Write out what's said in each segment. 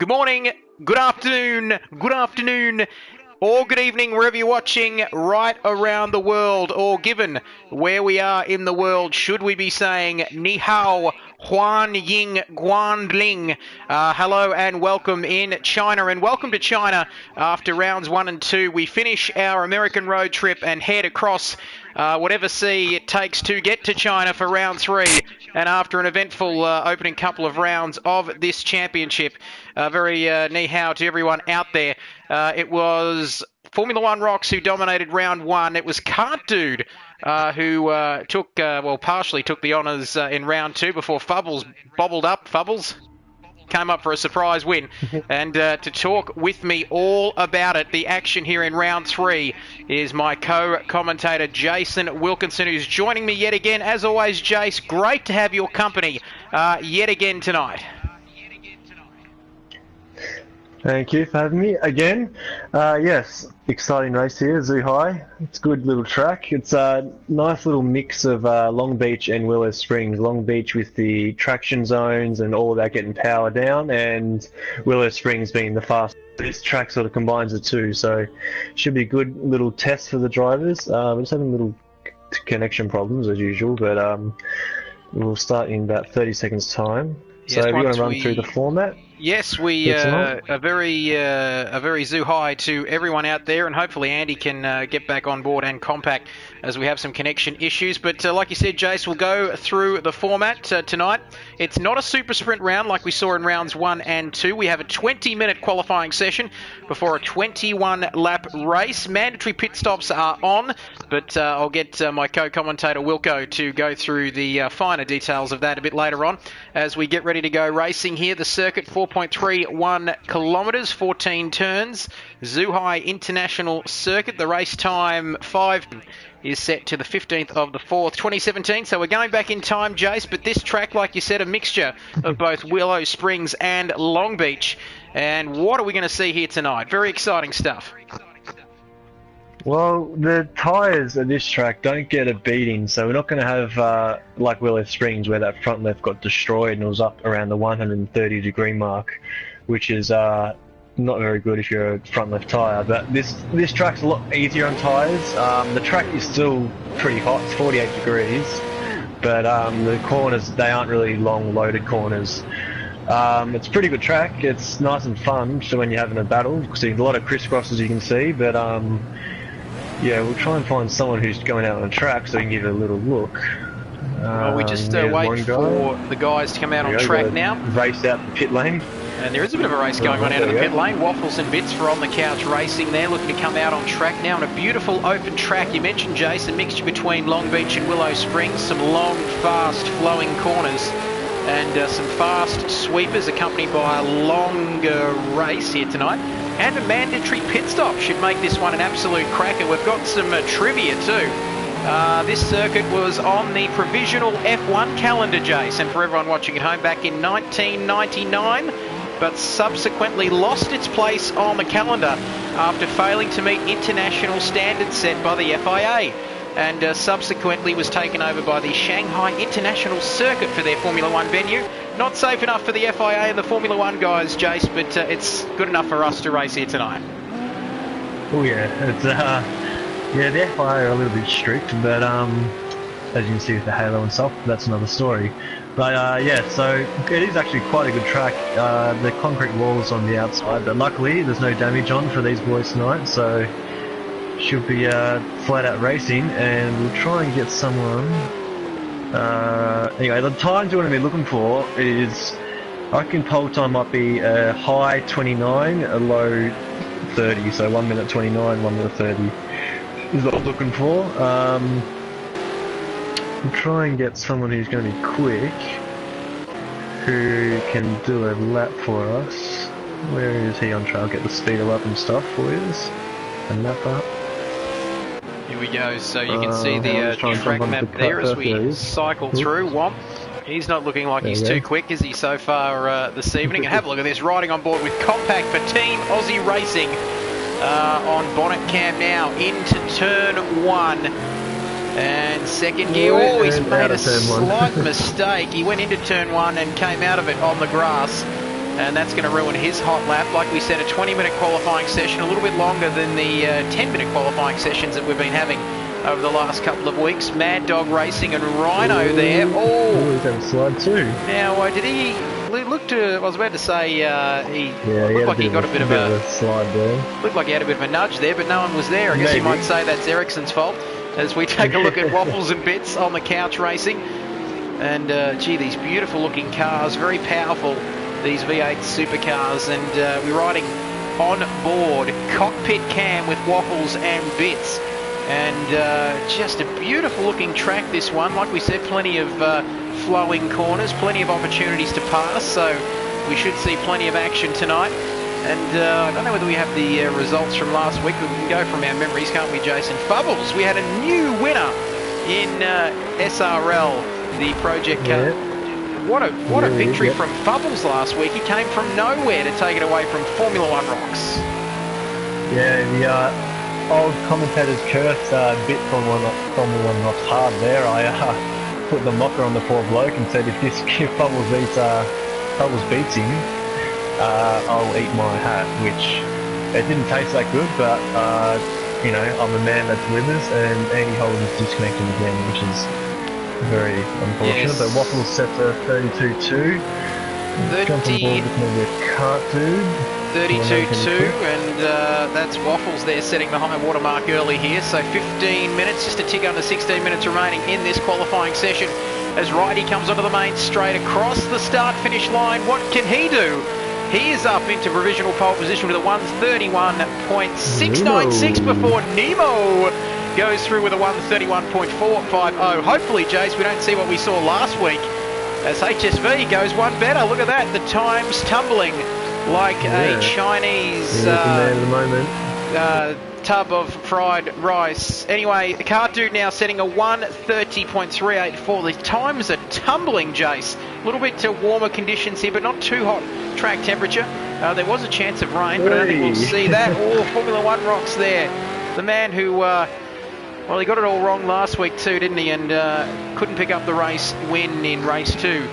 Good morning, good afternoon, or good evening, wherever you're watching right around the world, or given where we are in the world, should we be saying Ni Hao, Huan Ying, Guan Ling. Hello and welcome in China, and welcome to China after rounds 1 and 2. We finish our American road trip and head across whatever sea it takes to get to China for round 3. And after an eventful opening couple of rounds of this championship, very ni hao to everyone out there. It was Formula One Rocks who dominated round 1. It was Cart Dude who partially took the honours in round 2 before Fubbles came up for a surprise win. And to talk with me all about it, the action here in round 3, is my co-commentator Jason Wilkinson, who's joining me yet again. As always, Jace, great to have your company yet again tonight. Thank you for having me again. Yes, exciting race here, Zhuhai. It's a good little track. It's a nice little mix of Long Beach and Willow Springs. Long Beach with the traction zones and all of that getting power down, and Willow Springs being the fast. This track sort of combines the two, so should be a good little test for the drivers. We're just having little connection problems as usual, but we'll start in about 30 seconds time. So we're going to run through the format. Yes, we a very Zhuhai to everyone out there, and hopefully Andy can get back on board and compact as we have some connection issues. But like you said, Jace, we'll go through the format tonight. It's not a super sprint round like we saw in rounds 1 and 2. We have a 20-minute qualifying session before a 21-lap race. Mandatory pit stops are on, but I'll get my co-commentator Wilco to go through the finer details of that a bit later on as we get ready to go racing here. The circuit 4.31 kilometres, 14 turns. Zhuhai International Circuit. The race time 5 is set to the 15th of the 4th, 2017. So we're going back in time, Jace, but this track, like you said, a mixture of both Willow Springs and Long Beach. And what are we going to see here tonight? Very exciting stuff. Well, the tyres at this track don't get a beating, so we're not going to have like Willow Springs where that front left got destroyed and it was up around the 130 degree mark, which is not very good if you're a front left tyre. But this track's a lot easier on tyres. The track is still pretty hot, it's 48 degrees, but the corners, they aren't really long loaded corners. It's a pretty good track. It's nice and fun so when you're having a battle, because there's a lot of crisscrosses you can see, but yeah, we'll try and find someone who's going out on the track so we can give it a little look. Well, we just wait for the guys to come out on track now. Race out the pit lane. And there is a bit of a race going on out of the pit lane. Waffles and Bits for On The Couch Racing there, looking to come out on track now on a beautiful open track. You mentioned, Jason, mixture between Long Beach and Willow Springs. Some long, fast flowing corners and some fast sweepers accompanied by a longer race here tonight. And a mandatory pit stop should make this one an absolute cracker. We've got some trivia too. This circuit was on the provisional F1 calendar, Jace, and for everyone watching at home, back in 1999, but subsequently lost its place on the calendar after failing to meet international standards set by the FIA, and subsequently was taken over by the Shanghai International Circuit for their Formula One venue. Not safe enough for the FIA and the Formula One guys, Jace, but it's good enough for us to race here tonight. Oh yeah, it's yeah, the FIA are a little bit strict, but as you can see with the halo and stuff, that's another story. But yeah, so it is actually quite a good track. The concrete wall is on the outside, but luckily there's no damage on for these boys tonight, so should be flat out racing, and we'll try and get someone. Anyway, the times you want to be looking for is, I reckon pole time might be a high 29, a low 30, so 1 minute 29, 1 minute 30 is what I'm looking for. We'll try and get someone who's going to be quick, who can do a lap for us. Where is he on track? I'll get the speeder up and stuff for you. And lap up. Here we go, so you can see the track map there as we cycle through. Womp, he's not looking like he's too quick, is he, so far this evening? And have a look at this, riding on board with Compact for Team Aussie Racing on bonnet cam now into turn 1. And second gear, oh, he's made a slight mistake. He went into turn 1 and came out of it on the grass. and that's going to ruin his hot lap. Like we said, a 20-minute qualifying session, a little bit longer than the 10-minute qualifying sessions that we've been having over the last couple of weeks. Mad Dog Racing and Rhino there. Oh, he's having a slide too. Now, did he look to? I was about to say he looked like he got a bit of a slide there. Looked like he had a bit of a nudge there, but no one was there. I guess you might say that's Ericsson's fault. As we take a look at Waffles and Bits on the couch racing, and gee, these beautiful looking cars, very powerful. These V8 supercars, and we're riding on board cockpit cam with Waffles and Bits. And just a beautiful looking track, this one. Like we said, plenty of flowing corners, plenty of opportunities to pass, so we should see plenty of action tonight. And I don't know whether we have the results from last week, but we can go from our memories, can't we, Jason? Fubbles, we had a new winner in SRL, the project car. Yeah. What a victory from Fubbles last week. He came from nowhere to take it away from Formula One rocks. Yeah, the old commentator's curse bit Formula One rocks hard there. I put the mocker on the poor bloke and said, if Bubbles beats him, I'll eat my hat, which it didn't taste that good, but you know, I'm a man that delivers, and Andy Holden's disconnected again, which is very unfortunate. Yes. But Waffles set to 32.2. Jump on board with maybe a cart dude. 32.2, and that's Waffles there setting the high watermark early here. So 15 minutes, just a tick under 16 minutes remaining in this qualifying session as Righty comes onto the main straight across the start-finish line. What can he do? He is up into provisional pole position with a 131.696 before Nemo goes through with a 131.450. Hopefully, Jace, we don't see what we saw last week as HSV goes one better. Look at that, the times tumbling like a Chinese tub of fried rice. Anyway, the car dude now setting a 130.384. The times are tumbling, Jace. A little bit to warmer conditions here, but not too hot track temperature. There was a chance of rain, but I don't think we'll see that. Oh, Formula One rocks there. The man who, well, he got it all wrong last week too, didn't he? And couldn't pick up the race win in race 2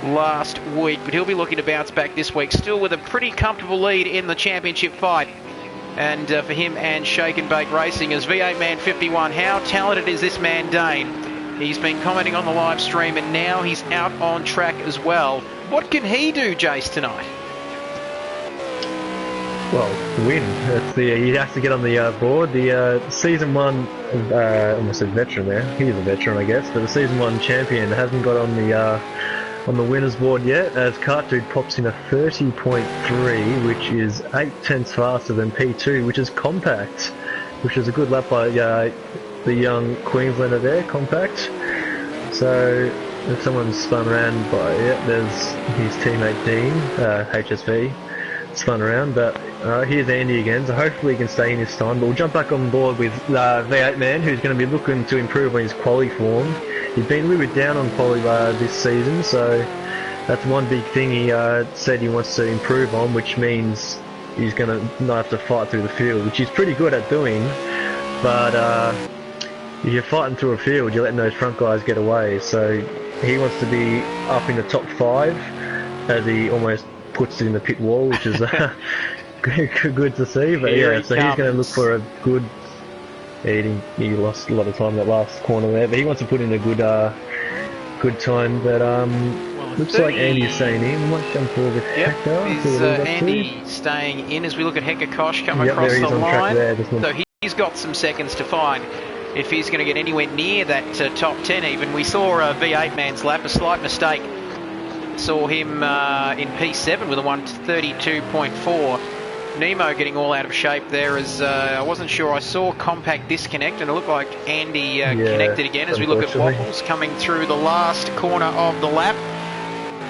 last week, but he'll be looking to bounce back this week, still with a pretty comfortable lead in the championship fight. And for him and Shake and Bake Racing as V8 Man 51, how talented is this man Dane? He's been commenting on the live stream, and now he's out on track as well. What can he do, Jace, tonight? Well, win. That's he has to get on the board. The season 1, almost said veteran there. He's a veteran, I guess, but the season 1 champion hasn't got on the winners board yet, as Cartdude pops in a 30.3, which is 8/10 faster than P2, which is compact, which is a good lap by the young Queenslander there, compact. So if someone's spun around by there's his teammate Dean, HSV, spun around, but here's Andy again, so hopefully he can stay in this time. But we'll jump back on board with V8 Man, who's going to be looking to improve on his quali form. He's been a little bit down on quali this season, so that's one big thing he said he wants to improve on, which means he's going to not have to fight through the field, which he's pretty good at doing. But if you're fighting through a field, you're letting those front guys get away. So he wants to be up in the top 5, as he almost puts it in the pit wall, which is good to see. But yeah, so he's going to look for a good. He lost a lot of time that last corner there, but he wants to put in a good time. But looks like Andy's staying in. We might jump forward with Hector. Is Andy staying in as we look at Hector Kosh come across the line? So he's got some seconds to find if he's going to get anywhere near that top 10 even. We saw V8 Man's lap, a slight mistake. Saw him in P7 with a 132.4. Nemo getting all out of shape there as I wasn't sure. I saw Compact disconnect and it looked like Andy connected again as we look at Waffles coming through the last corner of the lap.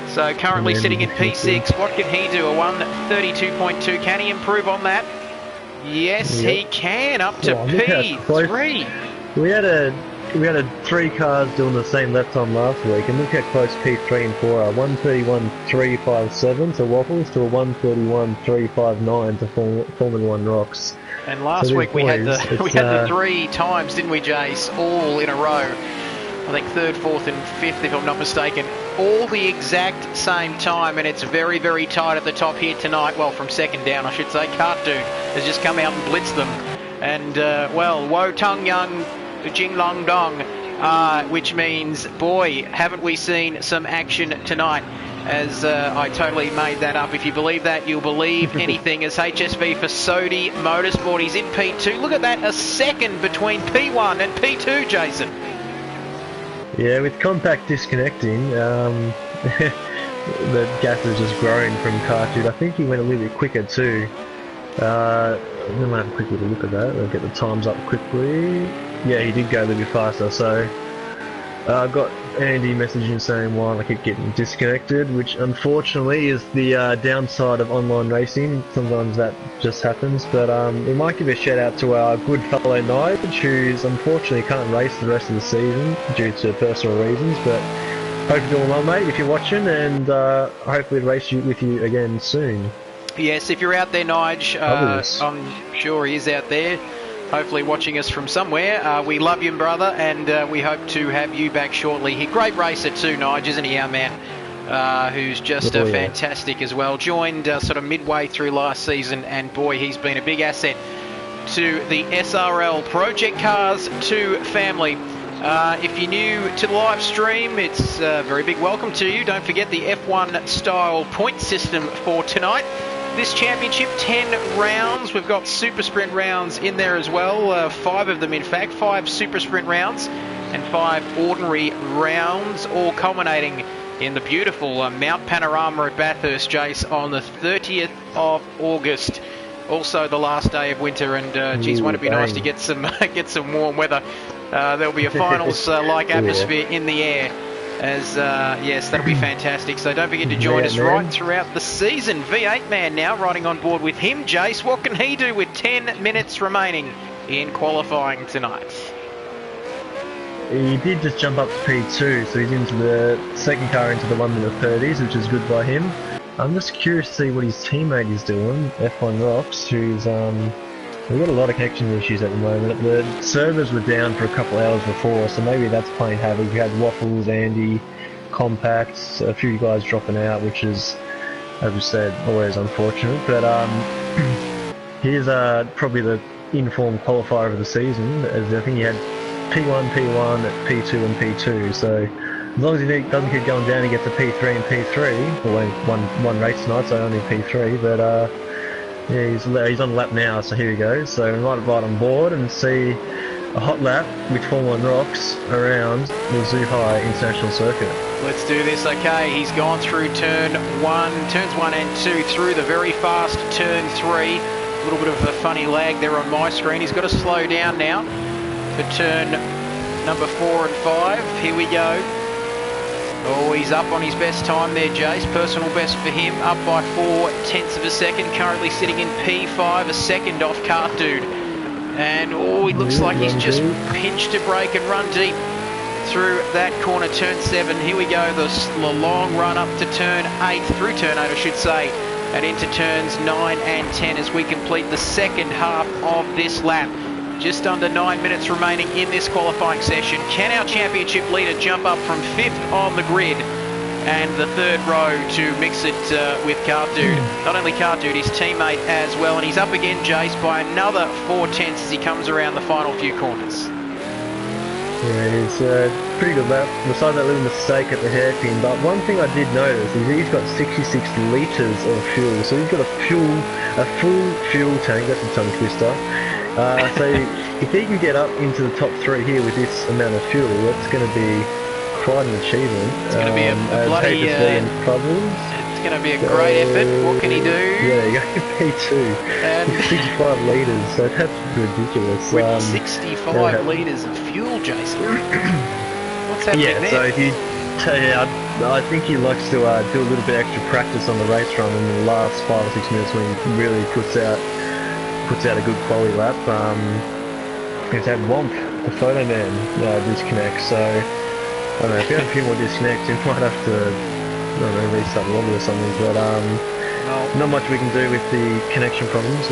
So currently sitting in P6. What can he do? A 132.2. Can he improve on that? Yes, he can. Up to P3. We had 3 cars doing the same lap time last week, and look how close P3 and 4 are. 131.357 to Waffles to a 131.359 to Formula One rocks. And last week we had the 3 times, didn't we, Jace? All in a row. I think 3rd, 4th, and 5th, if I'm not mistaken. all the exact same time, and it's very, very tight at the top here tonight. Well, from second down, I should say. Cartoon has just come out and blitzed them. And, well, Wo Tung Young Jing Long Dong, which means, boy, haven't we seen some action tonight. As I totally made that up. If you believe that, you'll believe anything. As HSV for Sodi Motorsport, he's in P2. Look at that, a second between P1 and P2, Jason. Yeah, with compact disconnecting, the gap is just growing from Cartoon. I think he went a little bit quicker too. I'm going to have a quick little look at that. I'll get the times up quickly. Yeah, he did go a little bit faster, so I've got Andy messaging saying why I keep getting disconnected, which unfortunately is the downside of online racing. Sometimes that just happens, but we might give a shout out to our good fellow Nige, who's unfortunately can't race the rest of the season due to personal reasons, but hope you're doing well, mate, if you're watching, and hopefully race with you again soon. Yes, if you're out there, Nige, I'm sure he is out there, hopefully watching us from somewhere. We love you, brother, and we hope to have you back shortly. He's a great racer too, Nige, isn't he, our man? Who's just fantastic as well. Joined sort of midway through last season, and boy, he's been a big asset to the SRL Project Cars 2 family. If you're new to the live stream, it's a very big welcome to you. Don't forget the F1 style point system for tonight. This championship, 10 rounds. We've got super sprint rounds in there as well. 5 of them, in fact. 5 super sprint rounds and 5 ordinary rounds, all culminating in the beautiful Mount Panorama at Bathurst, Jace, on the 30th of August. Also the last day of winter, and geez, won't it be nice to get some warm weather. There'll be a finals-like atmosphere in the air. As yes, that'll be fantastic. So don't forget to join us right throughout the season. V8 man now riding on board with him. Jace, what can he do with 10 minutes remaining in qualifying tonight? He did just jump up to P2, so he's into the second car into the 1 minute 30s, which is good by him. I'm just curious to see what his teammate is doing, F1 Rocks, who's we've got a lot of connection issues at the moment. The servers were down for a couple hours before, so maybe that's playing havoc. We had Waffles, Andy, Compacts, a few guys dropping out, which is, as we said, always unfortunate. But here's probably the informed qualifier of the season, as I think he had P1, P2 and P2. So as long as he doesn't keep going down, he gets a P3 and P3. Well, one race tonight, so only P3. But yeah, he's on lap now, so here he goes. So we might ride on board and see a hot lap with Formula 1 Rocks around the Zhuhai International Circuit. Let's do this. Okay, he's gone through turns 1 and 2, through the very fast turn 3. A little bit of a funny lag there on my screen. He's got to slow down now for turn number 4 and 5. Here we go. Oh, he's up on his best time there, Jace. Personal best for him, up by 0.4 of a second. Currently sitting in P5, a second off Cartoon. And oh, he looks like he's just pinched a brake and run deep through that corner, turn 7. Here we go, the long run up to turn 8, through turn 8 I should say, and into turns 9 and 10 as we complete the second half of this lap. Just under 9 minutes remaining in this qualifying session. Can our championship leader jump up from 5th on the grid and the 3rd row to mix it with Cartoon? Not only Cartoon, his teammate as well. And he's up again, Jace, by another 0.4 as he comes around the final few corners. Yeah, it's a pretty good lap. Besides that little mistake at the hairpin, but one thing I did notice is he's got 66 litres of fuel. So he's got a full fuel tank. That's a tongue twister. So if he can get up into the top 3 here with this amount of fuel, that's going to be quite an achievement. It's going to be a bloody... it's going to be a great effort. What can he do? Yeah, you go P2. And 65 litres, so that's ridiculous. With 65 litres of fuel, Jason. What's happening there? So if you... I think he likes to do a little bit extra practice on the race run in the last 5 or 6 minutes when he really puts out a good quality lap. He's had Womp, the photo man, disconnect, so I don't know, if we have a few more disconnects we might have to, I don't know, restart the lobby or something, but not much we can do with the connection problems.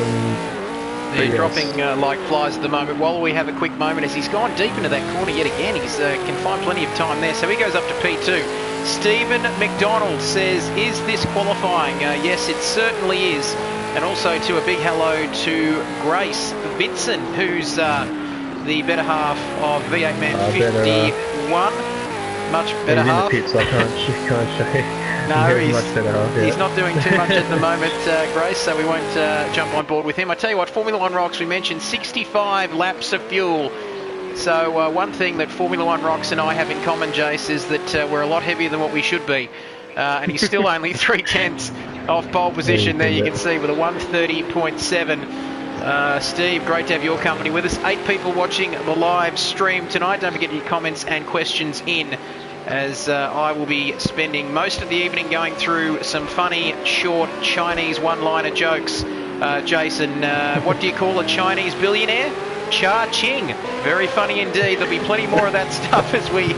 They're dropping like flies at the moment. While we have a quick moment, as he's gone deep into that corner yet again, he's can find plenty of time there, so he goes up to P2. Stephen McDonald says, is this qualifying? Yes, it certainly is. And also to a big hello to Grace Vinson, who's the better half of V8 Man 51. Much better half. He's in the pits, so I can't show you. No, he's much better half, yeah. He's not doing too much at the moment, Grace, so we won't jump on board with him. I tell you what, Formula One Rocks, we mentioned 65 laps of fuel. So one thing that Formula One Rocks and I have in common, Jace, is that we're a lot heavier than what we should be. And he's still only 3/10 off pole position there, you can see, with a 1:30.7. Steve, great to have your company with us. 8 people watching the live stream tonight. Don't forget your comments and questions in, as I will be spending most of the evening going through some funny, short Chinese one-liner jokes. Jason, what do you call a Chinese billionaire? Cha-ching. Very funny indeed. There'll be plenty more of that stuff as we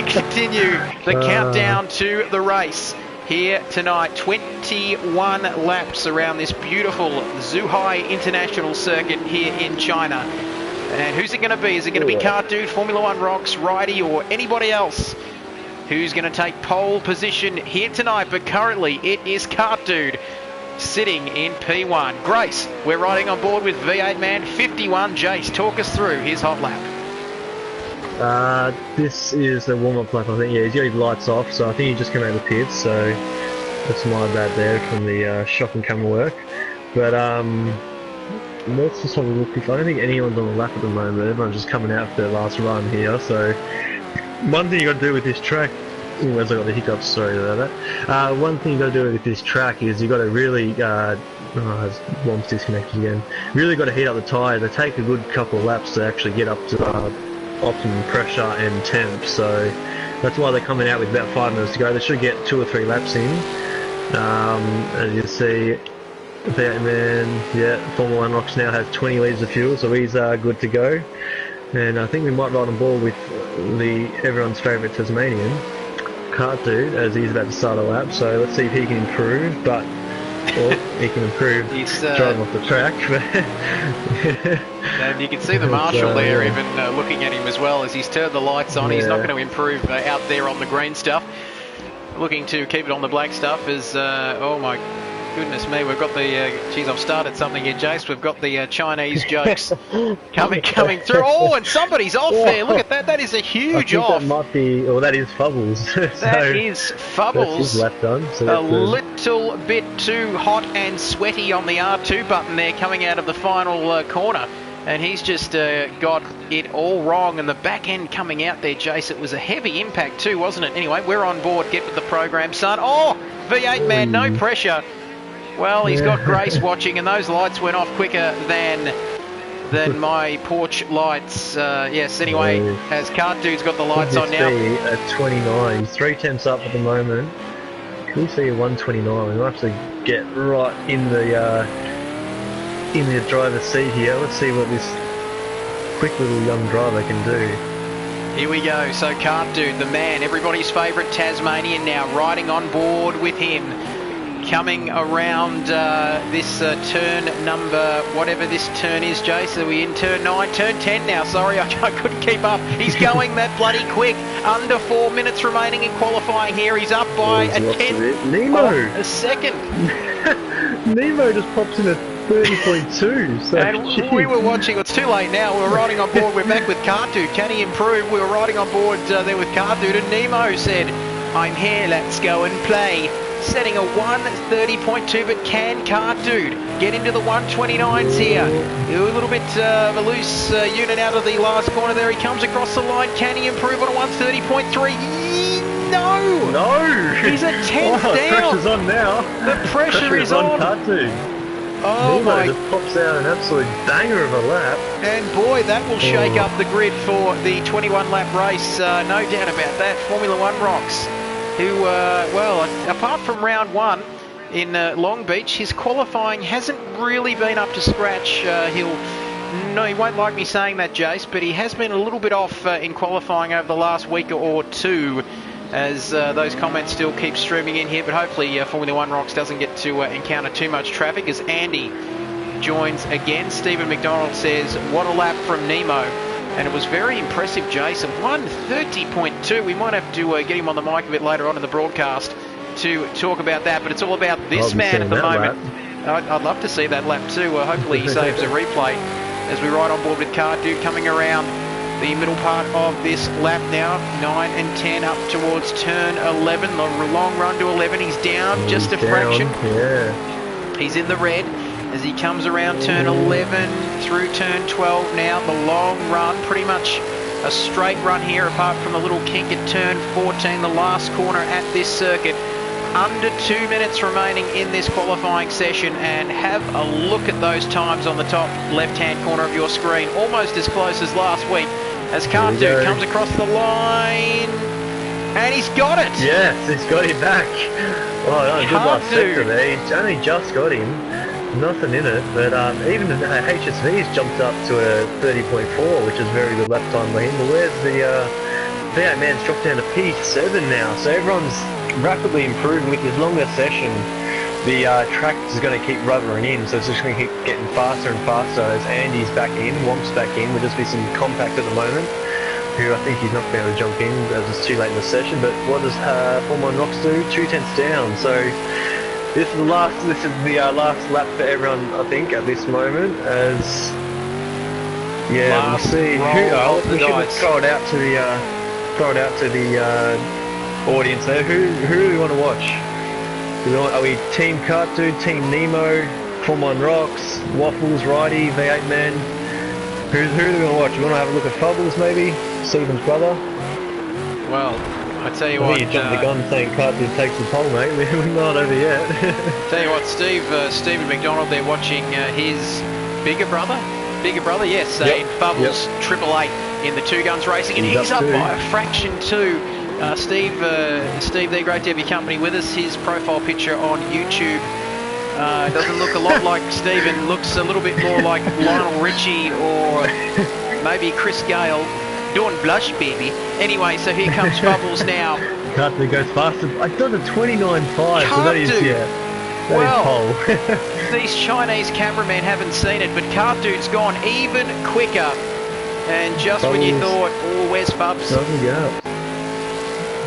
continue the countdown to the race here tonight. 21 laps around this beautiful Zhuhai International Circuit here in China. And who's it going to be? Is it going to be Kart Dude, Formula One Rocks, Ridey, or anybody else who's going to take pole position here tonight? But currently it is Kart Dude sitting in P1. Grace, we're riding on board with V8 Man 51. Jace, talk us through his hot lap. This is the warm-up lap, I think. Yeah, he's got his lights off, so I think he just came out of the pits, so that's my bad there from the shocking camera work. But let's just have a look. I don't think anyone's on the lap at the moment. Everyone's just coming out for their last run here, so one thing you got to do with this track, as I got the hiccups, sorry about that. One thing you got to do with this track is you got to really, warm's disconnected again. Really got to heat up the tyre. They take a good couple of laps to actually get up to optimum pressure and temp. So that's why they're coming out with about 5 minutes to go. They should get 2 or 3 laps in. As you see, V8 Man, yeah, Formula One Rocks now has 20 litres of fuel, so he's good to go. And I think we might ride on board with everyone's favourite Tasmanian, Kart Dude, as he's about to start a lap, so let's see if he can improve, but he can improve driving off the track. And you can see the marshal there even looking at him as well as he's turned the lights on. He's not going to improve out there on the green stuff, looking to keep it on the black stuff. As oh my goodness me, we've got the geez, I've started something here, Jace. We've got the Chinese jokes coming through. Oh, and somebody's off there. Look at that. That is a huge off. That might be, or that is Fubbles. That is Fubbles. That's his lap done. So a little bit too hot and sweaty on the R2 button there, coming out of the final corner. And he's just got it all wrong. And the back end coming out there, Jace, it was a heavy impact too, wasn't it? Anyway, we're on board. Get with the program, son. Oh, V8 Man, no pressure. Well, he's got Grace watching, and those lights went off quicker than my porch lights. Yes, anyway, as Kart Dude's got the lights on now. At 29, he's 3 tenths up at the moment. Can we see a 129? We'll have to get right in the driver's seat here. Let's see what this quick little young driver can do. Here we go. So Kart Dude, the man, everybody's favourite Tasmanian, now riding on board with him. Coming around this turn number, whatever this turn is, Jace. Are we in turn 9? Turn 10 now, sorry, I couldn't keep up. He's going that bloody quick. Under 4 minutes remaining in qualifying here. He's up by a tenth of a second. Nemo just pops in at 30.2. So and we were watching, it's too late now, we were riding on board, we're back with Kart Dude. Can he improve? We were riding on board there with Kart Dude, and Nemo said, I'm here, let's go and play. Setting a 1:30.2, but can Kart Dude get into the 129s here? A little bit of a loose unit out of the last corner there. He comes across the line. Can he improve on a 1:30.3? No! No! He's a tenth down. The pressure's on now. The pressure is on. Kart Dude. Oh Nemo my! just pops out an absolute banger of a lap. And boy, that will shake up the grid for the 21-lap race. No doubt about that. Formula One Rocks, who, well, apart from round 1 in Long Beach, his qualifying hasn't really been up to scratch. He won't like me saying that, Jace, but he has been a little bit off in qualifying over the last week or two, as those comments still keep streaming in here. But hopefully Formula One Rocks doesn't get to encounter too much traffic as Andy joins again. Stephen McDonald says, what a lap from Nemo. and it was very impressive, Jason. 1:30.2. We might have to get him on the mic a bit later on in the broadcast to talk about that, but it's all about this man at the moment. I'd love to see that lap too. Hopefully he saves a replay as we ride on board with Car Dude coming around the middle part of this lap now. 9 and 10 up towards turn 11. The long run to 11. He's down just a fraction. Yeah. He's in the red as he comes around turn 11 through turn 12 now. The long run, pretty much a straight run here apart from a little kink at turn 14, the last corner at this circuit. Under 2 minutes remaining in this qualifying session, and have a look at those times on the top left-hand corner of your screen. Almost as close as last week as Car Dude comes across the line, and he's got it! Yes, he's got him back. Oh, no, good last sector there. He only just got him. Nothing in it, but even the HSV's jumped up to a 30.4, which is very good lap time by him. But where's the V8 man's dropped down to P7 now, so everyone's rapidly improving with his longer session. The track is going to keep rubbering in, so it's just going to keep getting faster and faster as Andy's back in, Womp's back in. We'll just be some compact at the moment, who I think he's not going to be able to jump in as it's too late in the session. But what does Formula 1 Rocks do? 2 tenths down. So this is the last last lap for everyone, I think, at this moment. As we'll see who. We should throw it out to the audience there. Who do we want to watch? Are we Team Kart Dude, Team Nemo, Formula 1 Rocks, Waffles, Righty, V8 Man? Who do we want to watch? We want to have a look at Fubbles maybe? Stephen's brother? Well, I tell you what... You jumped the gun saying Kart Dude takes the pole, mate. We're not over yet. Tell you what, Stephen McDonald there watching his bigger brother, yes, in Fubbles, Triple Eight in the Two Guns Racing, and he's up by a fraction too. Steve, they're great to have your company with us. His profile picture on YouTube doesn't look a lot like Stephen, looks a little bit more like Lionel Richie or maybe Chris Gale doing Blush Baby. Anyway, so here comes Bubbles now. Car Dude goes faster. I done a 29.5, so that is, that is pole. These Chinese cameramen haven't seen it, but Car Dude's gone even quicker. And just Bubbles. When you thought, oh, where's Bubs? Doesn't go.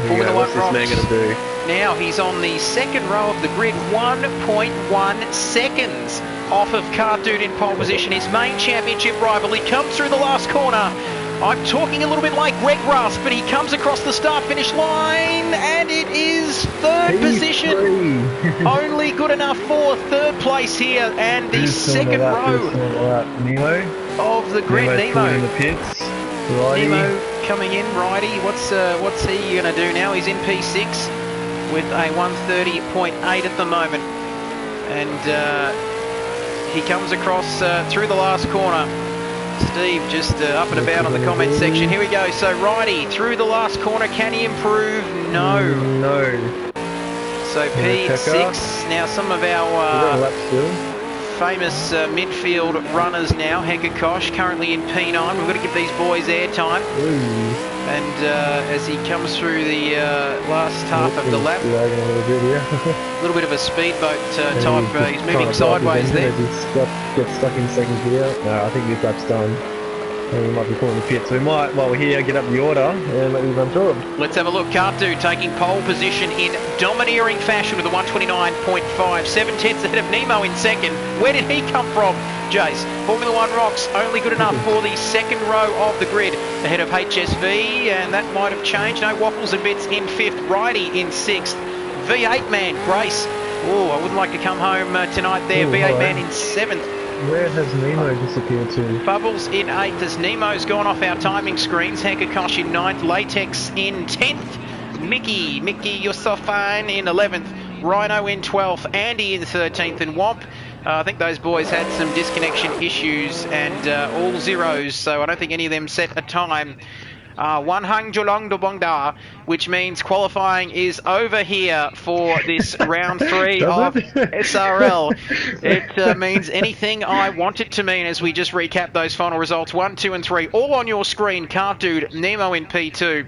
Formula 1 What's this man going to do? Now he's on the second row of the grid, 1.1 seconds off of Car Dude in pole position, his main championship rival. He comes through the last corner. I'm talking a little bit like Greg Russ, but he comes across the start-finish line, and it is third position. Only good enough for third place here, and the second row of the grid. Nemo in the pits. Righty. Nemo coming in, Righty. What's he going to do now? He's in P6 with a 1:30.8 at the moment, and he comes across through the last corner. Steve just up and about on the comment section. Here we go. So Righty through the last corner. Can he improve? No. So P6. Now some of our famous midfield runners now. Hekakosh currently in P9. We've got to give these boys airtime. And as he comes through the last half of the lap, a little bit of a speedboat type. He's moving sideways there. Gets stuck in second gear. No, I think this lap's done. And we might be calling the pit. So we might, while we're here, get up the order and let me run through them. Let's have a look. Car Dude taking pole position in domineering fashion with a 1:29.5. 7 tenths ahead of Nemo in second. Where did he come from, Jace? Formula 1 Rocks only good enough for the second row of the grid ahead of HSV, and that might have changed. No, Waffles and Bits in fifth. Righty in sixth. V8 Man, Grace. Oh, I wouldn't like to come home tonight there. V8 Man in seventh. Where has Nemo disappeared to? Bubbles in 8th as Nemo's gone off our timing screens. Hekakosh in 9th. Latex in 10th. Mickey, you're so fine in 11th. Rhino in 12th. Andy in 13th. And Womp, I think those boys had some disconnection issues and all zeros, so I don't think any of them set a time. One hung Jolong do Bongda, which means qualifying is over here for this round 3 of SRL. It means anything I want it to mean as we just recap those final results. 1, 2 and 3 all on your screen. Car Dude, Nemo in P2.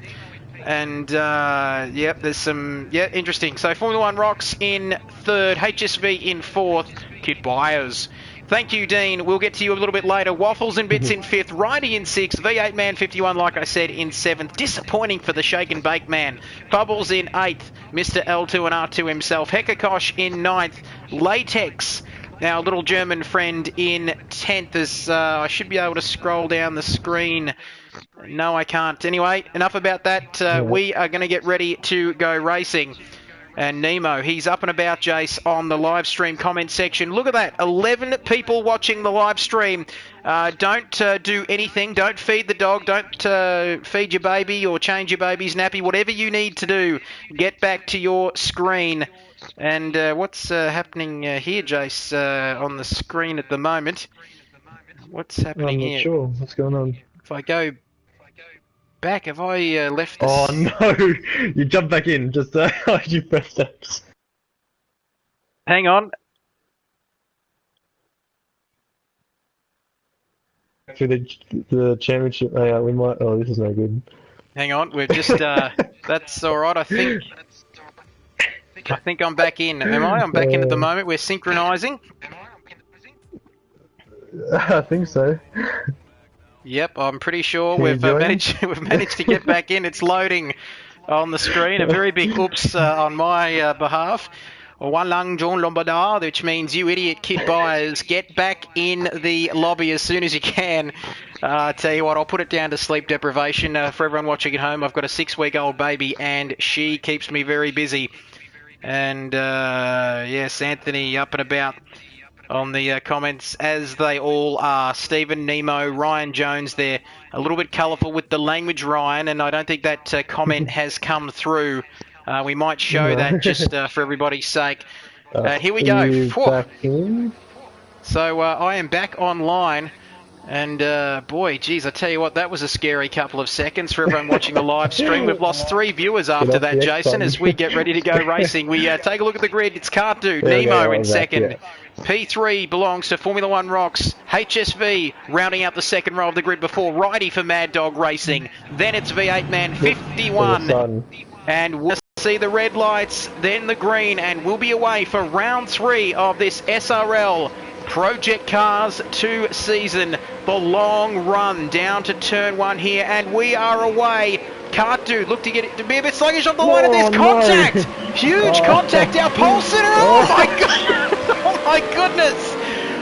And there's some interesting. So Formula 1 Rocks in 3rd, HSV in 4th, Kid Byers. Thank you, Dean. We'll get to you a little bit later. Waffles and Bits in 5th, Righty in 6th, V8 Man 51, like I said, in 7th. Disappointing for the Shake and Bake Man. Bubbles in 8th, Mr. L2 and R2 himself. Hekakosh in 9th, Latex, our little German friend, in 10th. As I should be able to scroll down the screen. No, I can't. Anyway, enough about that. We are going to get ready to go racing. And Nemo, he's up and about, Jace, on the live stream comment section. Look at that, 11 people watching the live stream. Don't do anything. Don't feed the dog. Don't feed your baby or change your baby's nappy. Whatever you need to do, get back to your screen. And what's happening here, Jace, on the screen at the moment? What's happening here? I'm not sure. What's going on? If I go back, have I left this? Oh no! You jumped back in, just you pressed X. Hang on. To the championship, oh, yeah, we might, oh this is no good. Hang on, we've just, that's alright, I think I'm back in. Am I? I'm back in at the moment, we're synchronising. I think so. Yep, I'm pretty sure we've managed to get back in. It's loading on the screen. A very big oops on my behalf. One Lang John Lombardard, which means you idiot Kid Byers, get back in the lobby as soon as you can. Tell you what, I'll put it down to sleep deprivation. For everyone watching at home, I've got a 6-week-old baby and she keeps me very busy. And yes, Anthony up and about on the comments, as they all are. Stephen, Nemo, Ryan Jones there. A little bit colourful with the language, Ryan, and I don't think that comment has come through. We might show that just for everybody's sake. Here we go. So I am back online. And boy, geez, I tell you what, that was a scary couple of seconds for everyone watching the live stream. We've lost 3 viewers after that, Jason, as we get ready to go racing. We take a look at the grid. It's Cart Dude, Nemo in second. P3 belongs to Formula One Rocks. HSV rounding out the second row of the grid before Righty for Mad Dog Racing. Then it's V8 Man 51. And we'll see the red lights, then the green, and we'll be away for round 3 of this SRL Project Cars 2 season. The long run down to turn 1 here, and we are away. Cart Dude, look to get it to be a bit sluggish off the line, and there's contact! No. Huge contact, our pole sitter! Oh my god! Oh my goodness!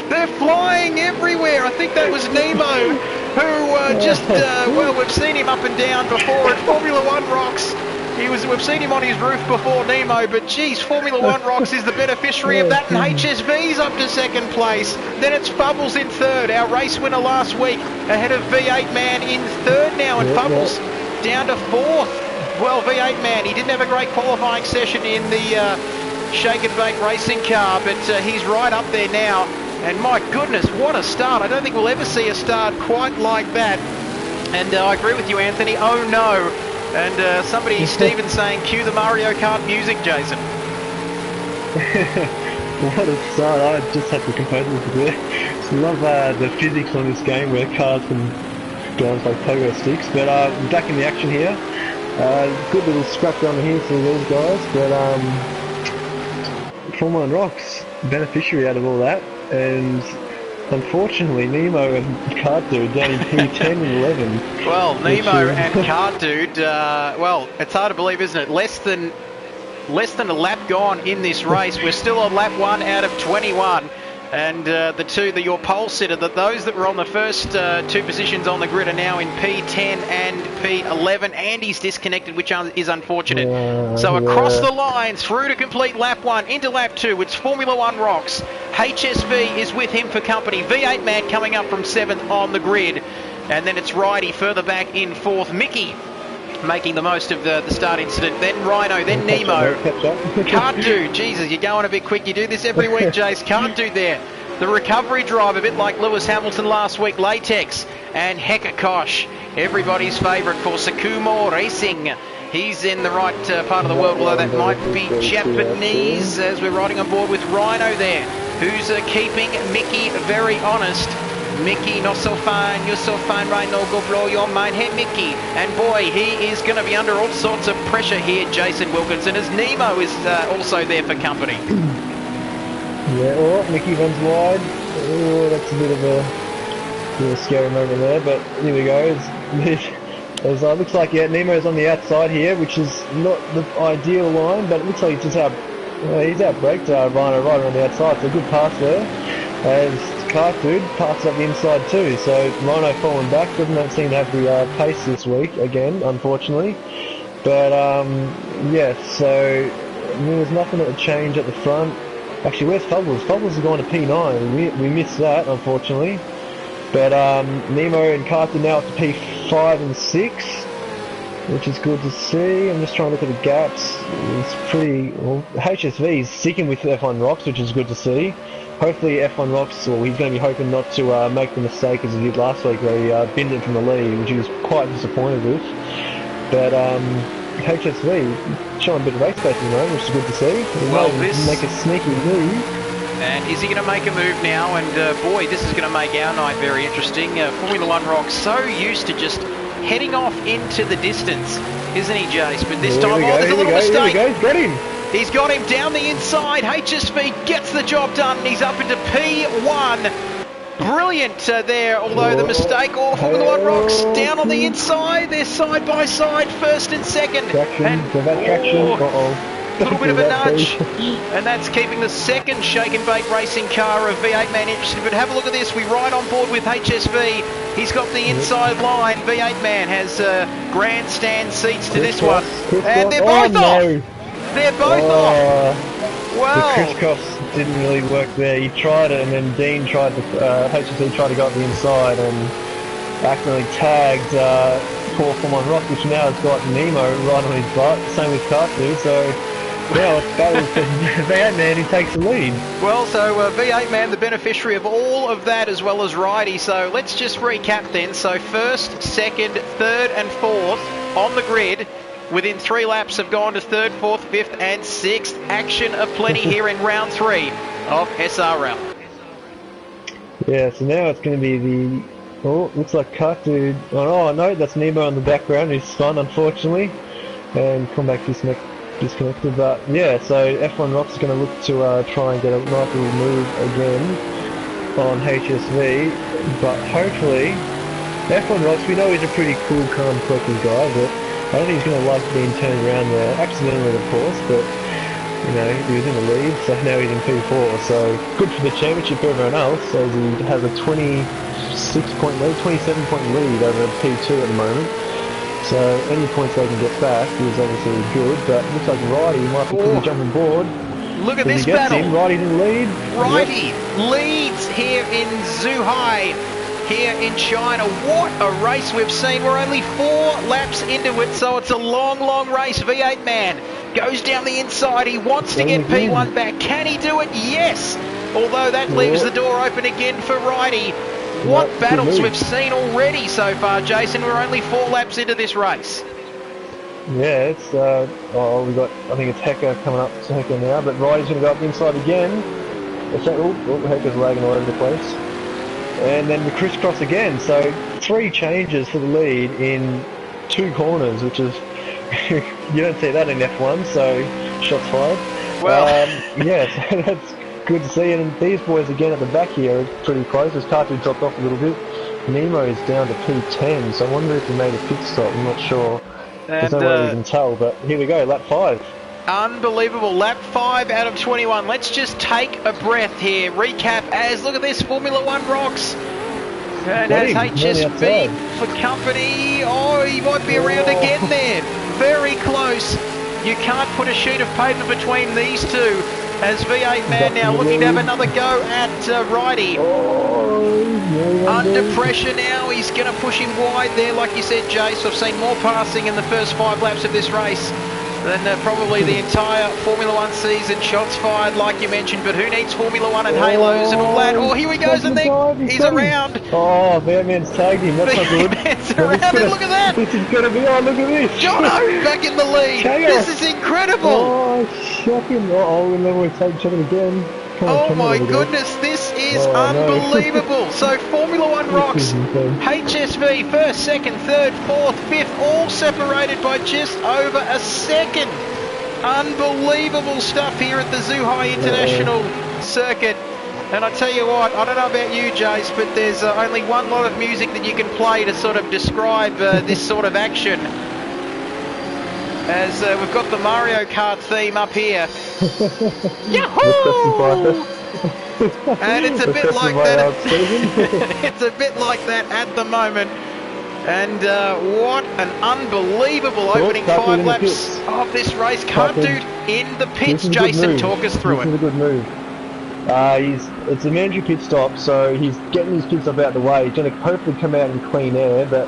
They're flying everywhere. I think that was Nemo, who well, we've seen him up and down before at Formula One Rocks. We've seen him on his roof before, Nemo, but geez, Formula One Rocks is the beneficiary of that, and HSV's up to second place. Then it's Bubbles in third, our race winner last week, ahead of V8 Man in third now, and Bubbles down to fourth. Well, V8 Man, he didn't have a great qualifying session in the Shake and Bake racing car, but he's right up there now. And my goodness, what a start. I don't think we'll ever see a start quite like that. And I agree with you, Anthony. Oh no. And somebody, Stephen, saying, cue the Mario Kart music, Jason. What a start. I just had to compose with it. I love the physics on this game where cars can go on like pogo sticks. But we're back in the action here. Good little scrap down here for those guys. But Formula One Rocks, beneficiary out of all that. And unfortunately, Nemo and Cart Dude down in P10 and 11. Well, Nemo and Cart Dude, well, it's hard to believe, isn't it? Less than a lap gone in this race. We're still on lap 1 out of 21. And your pole sitter, those that were on the first 2 positions on the grid are now in P10 and P11. Andy's disconnected, which is unfortunate. So across the line, through to complete lap 1, into lap 2, it's Formula One Rocks. HSV is with him for company. V8 Man coming up from 7th on the grid. And then it's Righty further back in 4th. Mickey making the most of the start incident. Then Rhino, then Nemo. Cart Dude, Jesus, you're going a bit quick. You do this every week, Jace. Cart Dude there. The recovery drive, a bit like Lewis Hamilton last week. Latex and Hekakosh, everybody's favourite for Sakumo Racing. He's in the right part of the world, although that might be Japanese, as we're riding on board with Rhino there, who's keeping Mickey very honest. Mickey, not so fine, you're so fine, Rhino, go blow your mind. Hey, Mickey. And boy, he is going to be under all sorts of pressure here, Jason Wilkinson, as Nemo is also there for company. Yeah, oh, Mickey runs wide. Oh, that's a bit of a scary moment there, but here we go. Looks like, yeah, Nemo's on the outside here, which is not the ideal line, but it looks like he's just he's outbraked Rhino right around the outside, so a good pass there. As Cartoon passes up the inside too, so Rhino falling back, doesn't seem to have the pace this week, again, unfortunately. But, yeah, so there's nothing to change at the front. Actually, where's Fubbles? Fubbles is going to P9. We missed that, unfortunately. But Nemo and Carter now up to P5 and 6, which is good to see. I'm just trying to look at the gaps. It's pretty... Well, HSV is sticking with F1 Rocks, which is good to see. Hopefully F1 Rocks, or he's going to be hoping not to make the mistake as he did last week, where he binned it from the lead, which he was quite disappointed with. But HSV showing a bit of race pace at the moment, which is good to see. Well, this make a sneaky move. And is he going to make a move now? And boy, this is going to make our night very interesting. Formula One Rock so used to just heading off into the distance, isn't he, Jace? But this time, there's a little mistake. Here we go, he's got him. He's got him down the inside. HSV gets the job done. And he's up into P1. Brilliant there, although the mistake. Formula One Rocks down on the inside. They're side by side, first and second. Traction, A little bit of a nudge, and that's keeping the second shake and bake racing car of V8 Man interested. But have a look at this, we ride on board with HSV. He's got the inside line. V8 Man has grandstand seats to this one, and they're both off. They're both off. Wow. The crisscross didn't really work there. He tried it, and then Dean tried to HSV tried to go up the inside and accidentally tagged poor Formula Rock, which now has got Nemo right on his butt. Same with Cartu, so. Now it's battle for V8 Man who takes the lead. Well, so V8 Man the beneficiary of all of that, as well as Righty. So let's just recap then. So first, second, third and fourth on the grid within 3 laps have gone to third, fourth, fifth and sixth. Action aplenty here in round 3 of SRL. Yeah, so now it's going to be the... Oh, looks like Cartu... Oh no, that's Nemo on the background who's spun, unfortunately. And come back disconnected, but yeah, so F1 Rocks is going to look to try and get a nice little move again on HSV, but hopefully F1 Rocks, we know he's a pretty cool, calm, collected guy, but I don't think he's going to like being turned around there, accidentally of course, but you know, he was in the lead, so now he's in P4, so good for the championship for everyone else, as he has a 26-point lead, 27-point lead over P2 at the moment. So any points they can get back is obviously good, but it looks like Righty might be quickly jumping board. Look at this battle. Righty's in the lead. Righty leads here in Zhuhai, here in China. What a race we've seen. We're only 4 laps into it, so it's a long, long race. V8 Man goes down the inside. He wants to get P1 back. Can he do it? Yes. Although that leaves the door open again for Righty. What battles we've seen already so far, Jason. We're only 4 laps into this race. Yeah, it's we got, I think it's Hecker coming up to Hecker now, but Righty's going to go up the inside again. Hecker's lagging all over the place. And then the crisscross again, so 3 changes for the lead in 2 corners, which is, you don't see that in F1, so shots fired. Well, yeah, so that's good to see, and these boys again at the back here are pretty close. As Cartoon dropped off a little bit, Nemo is down to P10, so I wonder if he made a pit stop. I'm not sure. There's no way we can tell, but here we go, lap 5. Unbelievable, lap 5 out of 21. Let's just take a breath here. Recap as, look at this, Formula One Rocks. And has HSV for company. Oh, he might be around again there. Very close. You can't put a sheet of paper between these two. As V8 Man now looking to have another go at Righty. Under pressure now, he's going to push him wide there, like you said, Jace. I've seen more passing in the first 5 laps of this race than probably the entire Formula One season. Shots fired, like you mentioned, but who needs Formula One and halos and all that? Oh, here he goes, and then he's around. Oh, V8 tagged him. That's not good. V8 around, and look at that. This is going to be, oh, look at this. Jono back in the lead. This is incredible. Oh, shocking. Oh, and then we'll check it again. Oh my goodness, this is unbelievable. No. So Formula One Rocks, HSV first, second, third, fourth, fifth, all separated by just over a second. Unbelievable stuff here at the Zhuhai International circuit. And I tell you what, I don't know about you, Jace, but there's only one lot of music that you can play to sort of describe this sort of action. As we've got the Mario Kart theme up here. Yahoo! And it's a bit like that. It's a bit like that at the moment. And what an unbelievable opening 5 laps of this race. Can't do in the pits. Jason, talk us through it. This is a good move. It's a mandatory pit stop, so he's getting his pit stop out of the way. He's going to hopefully come out in clean air, but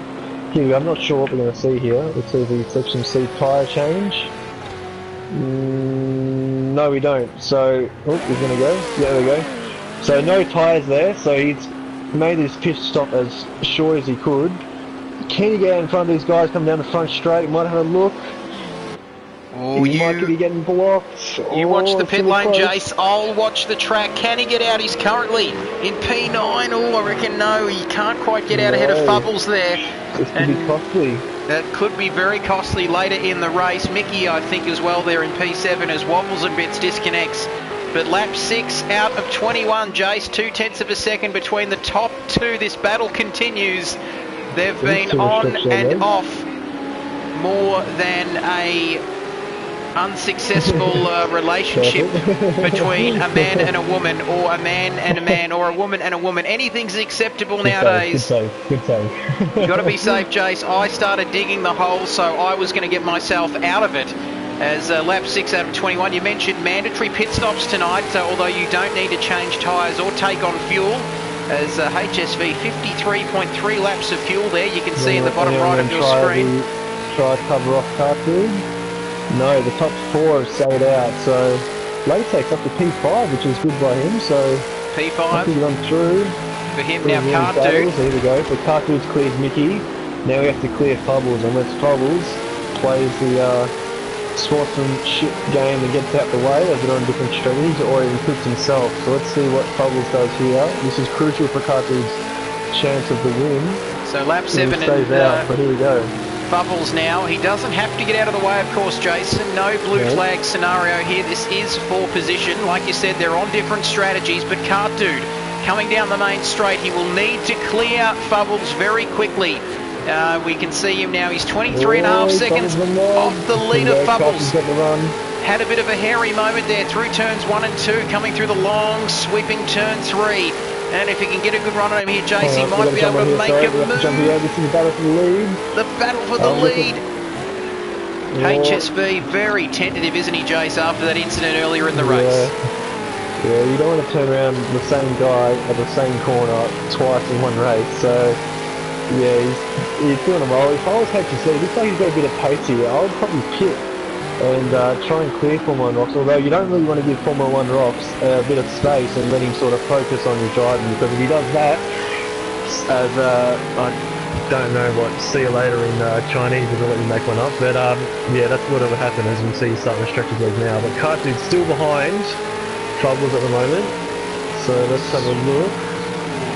here, I'm not sure what we're going to see here. It says the section C tyre change. No, we don't. So, oh, he's going to go. Yeah, there we go. So no tyres there, so he's made his pit stop as short as he could. Can he get out in front of these guys coming down the front straight? Might have a look. Oh, he might be getting blocked. You watch the pit lane, Jace. I'll watch the track. Can he get out? He's currently in P9. Oh, I reckon no. He can't quite get out ahead of Fubbles there. This could be costly. That could be very costly later in the race. Mickey, I think, as well there in P7 as wobbles and bits, disconnects. But lap 6 out of 21, Jace. 0.2 of a second between the top two. This battle continues. They've been on and off more than a unsuccessful relationship between a man and a woman, or a man and a man, or a woman and a woman. Anything's acceptable nowadays. Good save. You've got to be safe, Jace. I started digging the hole, so I was going to get myself out of it. As lap 6 out of 21, you mentioned mandatory pit stops tonight, although you don't need to change tyres or take on fuel. As HSV 53.3 laps of fuel there, you can see in the bottom right of your screen. Try to cover off Cartoon. No, the top 4 have stayed out, so Latex up to P5, which is good by him, so P5 on through. For him now, Cartoon. Here we go, so Cartoon's cleared Mickey. Now we have to clear Fubbles, unless Fubbles plays the sportsmanship game and gets out the way as they're on different strategies, or even puts himself. So let's see what Fubbles does here. This is crucial for Cartoon's chance of the win. So lap 7 and stays out, but here we go. Fubbles now. He doesn't have to get out of the way, of course, Jason. No blue flag scenario here. This is for position. Like you said, they're on different strategies, but Cartoon coming down the main straight, he will need to clear Fubbles very quickly. We can see him now. He's 23.5 seconds off the lead of Fubbles. Had a bit of a hairy moment there through turns 1 and 2, coming through the long, sweeping turn 3. And if he can get a good run on him here, Jace, he might be able to make a move. This is the battle for the lead. The battle for the lead. HSV, very tentative, isn't he, Jace, after that incident earlier in the race? Yeah, you don't want to turn around the same guy at the same corner twice in one race. So, yeah, he's doing well. If I was HSV, looks like he's got a bit of pace here. I would probably pit and try and clear Formula 1 rocks, although you don't really want to give Formula 1 rocks a bit of space and let him sort of focus on his driving, because if he does that, as I don't know what, see you later in Chinese, if I'll let you make one up, but yeah, that's what will happen, as you can see he's starting to stretch his legs now. But Cartoon's still behind Troubles at the moment, so let's have a look.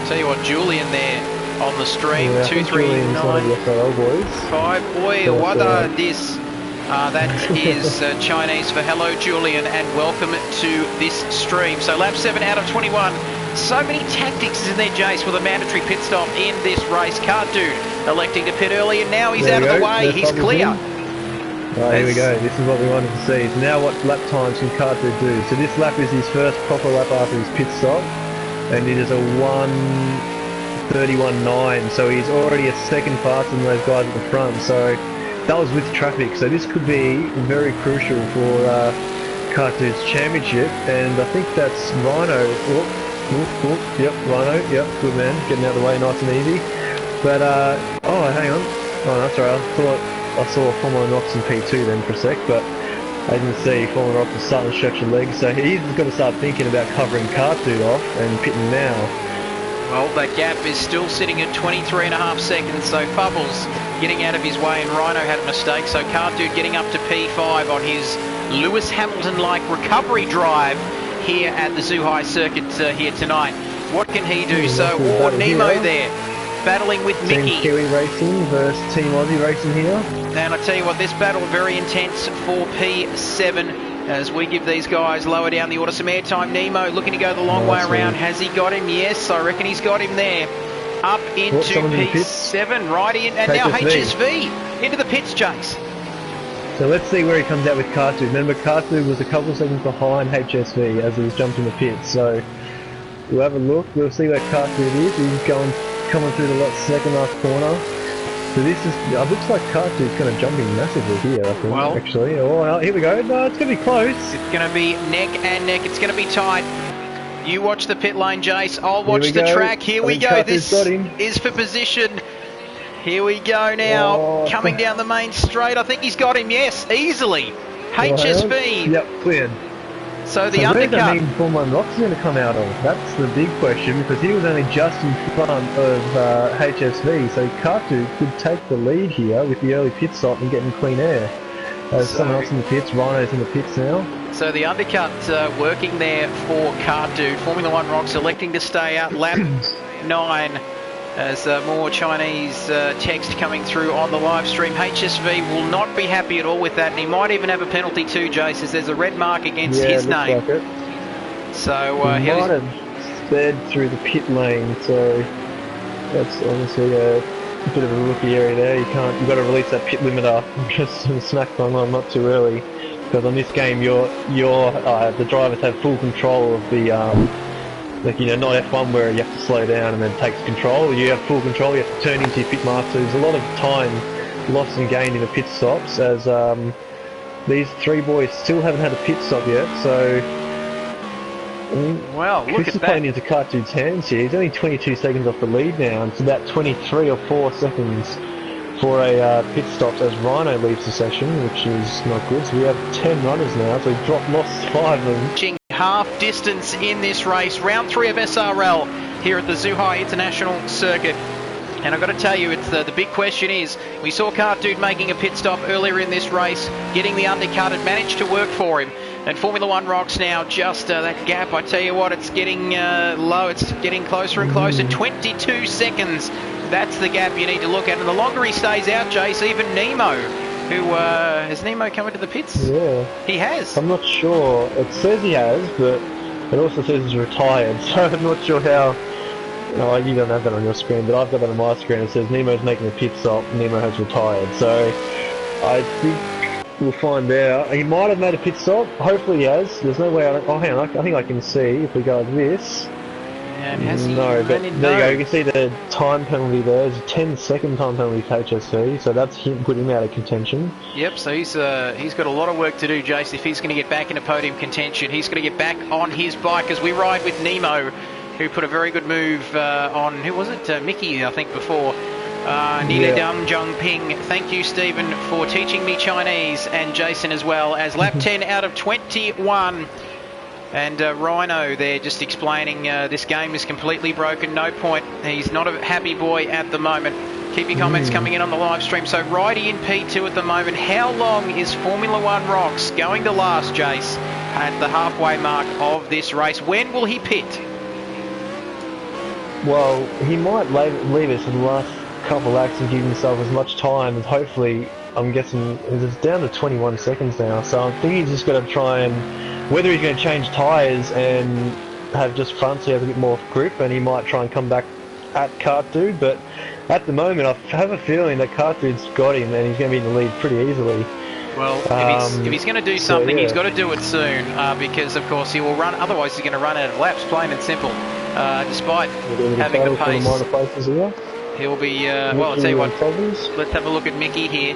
Tell you what, Julian there on the stream, yeah, 239 SRL boys. 5 boy, what are this? That is Chinese for hello Julian and welcome to this stream. So lap 7 out of 21. So many tactics in there, Jace, with a mandatory pit stop in this race. Cartoon electing to pit early, and now he's out of the way. He's clear. Here we go. This is what we wanted to see. Now what lap times can Cartoon do? So this lap is his first proper lap after his pit stop, and it is a 1:31.9. So he's already a second faster than those guys at the front. So that was with traffic, so this could be very crucial for Cartoon's championship, and I think that's Rhino. Yep, Rhino, yep, good man, getting out of the way nice and easy. But, oh, hang on. Oh, that's right, I thought I saw Formula Knox in P2 then for a sec, but I didn't see Formula Knox is starting to stretch the legs, so he's got to start thinking about covering Cartoon off and pitting now. Well, that gap is still sitting at 23.5 seconds, so Fubbles getting out of his way, and Rhino had a mistake, so Cartoon getting up to P5 on his Lewis Hamilton-like recovery drive here at the Zhuhai circuit here tonight. What can he do? So, Nemo there, battling with Mickey. Team Kiwi Racing versus Team Aussie Racing here. And I tell you what, this battle very intense for P7. as we give these guys lower down the order some airtime. Nemo looking to go the long way around. Has he got him? Yes, I reckon he's got him there. Up into P7, right in, and now HSV into the pits, Jace. So let's see where he comes out with Cartu. Remember, Cartu was a couple of seconds behind HSV as he was jumping the pits. So we'll have a look. We'll see where Cartu is. He's coming through the second last corner. So this is, it looks like Cartu's kind of jumping massively here, I think, actually. Oh, here we go. No, it's going to be close. It's going to be neck and neck. It's going to be tight. You watch the pit lane, Jace. I'll watch the track. Here we go. This is for position. Here we go now. Coming down the main straight. I think he's got him. Yes, easily. HSV. Yep, cleared. So the undercut. Where does that mean Rocks is going to come out of? That's the big question, because he was only just in front of HSV. So Cartu could take the lead here with the early pit stop and getting clean air. Someone else in the pits. Rhino's in the pits now. So the undercut working there for Cartu. Formula One Rocks electing to stay out. Lap 9 as more Chinese text coming through on the live stream. HSV will not be happy at all with that, and he might even have a penalty too, Jace, as there's a red mark against his name. Like it. So he might have sped through the pit lane, so that's honestly a bit of a rookie area there. You've got to release that pit limiter just smack my line not too early, because on this game the drivers have full control of the not F1 where you have to slow down and then takes control. You have full control. You have to turn into your pit master. There's a lot of time lost and gained in the pit stops, as these three boys still haven't had a pit stop yet. So look Chris at is playing into Cartu's hands here. He's only 22 seconds off the lead now. It's about 23 or 4 seconds for a pit stop as Rhino leaves the session, which is not good. So we have 10 runners now, so we've lost 5 of them. Half distance in this race, round 3 of SRL here at the Zhuhai International Circuit. And I've got to tell you, it's the big question is, we saw Cartu making a pit stop earlier in this race, getting the undercut. It managed to work for him. And Formula One Rocks now, just that gap, I tell you what, it's getting low. It's getting closer and closer. 22 seconds. That's the gap you need to look at. And the longer he stays out, Jace, even Nemo, who, has Nemo come into the pits? Yeah. He has. I'm not sure. It says he has, but it also says he's retired, so I'm not sure how. No, you don't have that on your screen, but I've got that on my screen. It says Nemo's making a pit stop, Nemo has retired. So I think we'll find out. He might have made a pit stop. Hopefully he has. There's no way hang on. I think I can see if we go like this. And has he but there you go. You can see the time penalty there. There's a 10-second time penalty for HSV, so that's put him out of contention. Yep, so he's got a lot of work to do, Jace, if he's going to get back into podium contention. He's going to get back on his bike as we ride with Nemo, who put a very good move on, who was it? Mickey, I think, before. Nile Dam Jung Ping. Thank you, Stephen, for teaching me Chinese, and Jason as well, as lap 10 out of 21. And Rhino there just explaining this game is completely broken, no point. He's not a happy boy at the moment. Keep your comments coming in on the live stream. So Ridey in P2 at the moment. How long is Formula One Rocks going to last, Jace, at the halfway mark of this race? When will he pit? Well, he might leave us in the last couple of laps and give himself as much time as hopefully, I'm guessing, it's down to 21 seconds now. So I think he's just got to try and, whether he's going to change tyres and have just front so he has a bit more grip, and he might try and come back at Cartu, but at the moment I have a feeling that Cartu's got him and he's going to be in the lead pretty easily. Well, if he's going to do something, he's got to do it soon, because of course he will run, otherwise he's going to run out of laps, plain and simple, despite having the pace. He'll be, well, I'll tell you what, let's have a look at Mickey here.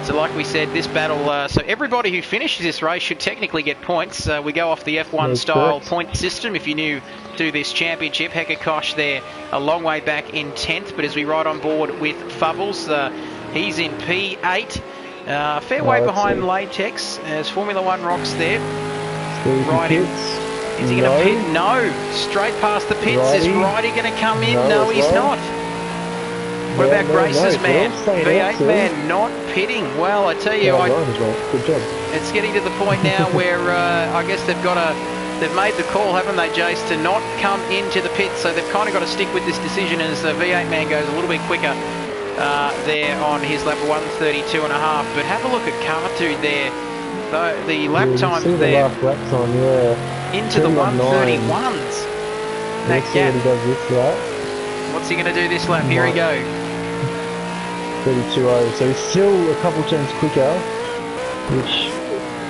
So like we said, this battle, so everybody who finishes this race should technically get points. We go off the F1 style point system if you're new to this championship. Hector Koch there a long way back in 10th, but as we ride on board with Fubbles, he's in P8. Fair way behind Latex as Formula One Rocks there. Riding. Is he going to pit? No. Straight past the pits. Is Ridey going to come in? No, he's not. What about Grace's man? V8 man not pitting. Well, I tell you, good job. It's getting to the point now where I guess they've made the call, haven't they, Jace, to not come into the pits. So they've kind of got to stick with this decision as the V8 man goes a little bit quicker there on his lap 132.5. But have a look at Cartu there The lap times see there. The last lap time, yeah. Into the 131s. That gap. He does this lap. What's he going to do this lap? Here we go. 32.0. So he's still a couple turns quicker, which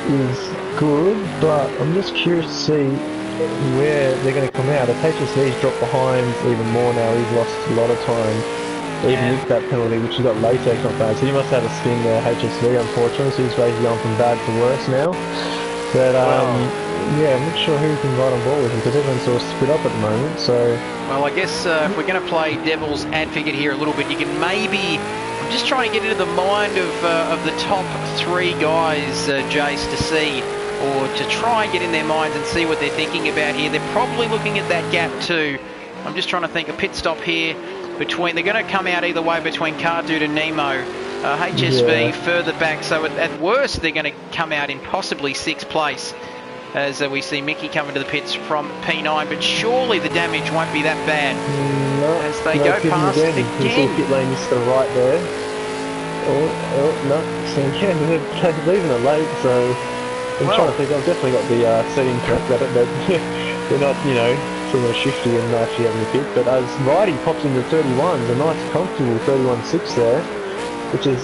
is good, but I'm just curious to see where they're going to come out. If HSV's dropped behind even more now, he's lost a lot of time, even with that penalty, which he got later, not bad. So he must have a spin there, HSV, unfortunately, so he's basically gone from bad to worse now. But, yeah, I'm not sure who can ride on board with him, because everyone's sort of split up at the moment, so... Well, I guess if we're going to play devil's advocate here a little bit, you can maybe... I'm just trying to get into the mind of the top three guys, Jace, to see, or to try and get in their minds and see what they're thinking about here. They're probably looking at that gap too. I'm just trying to think a pit stop here between... They're going to come out either way between Cardude and Nemo. HSV further back, so at worst they're going to come out in possibly 6th place. As we see Mickey coming to the pits from P9, but surely the damage won't be that bad as they go past again. You see pit lane just to the right there. No, so again, they're leaving it late, so I'm trying to think. I've definitely got the setting correct at it, but they're not, you know, sort of shifty and actually having a pit. But as Ridey pops into 31s, a nice comfortable 31.6 there, which is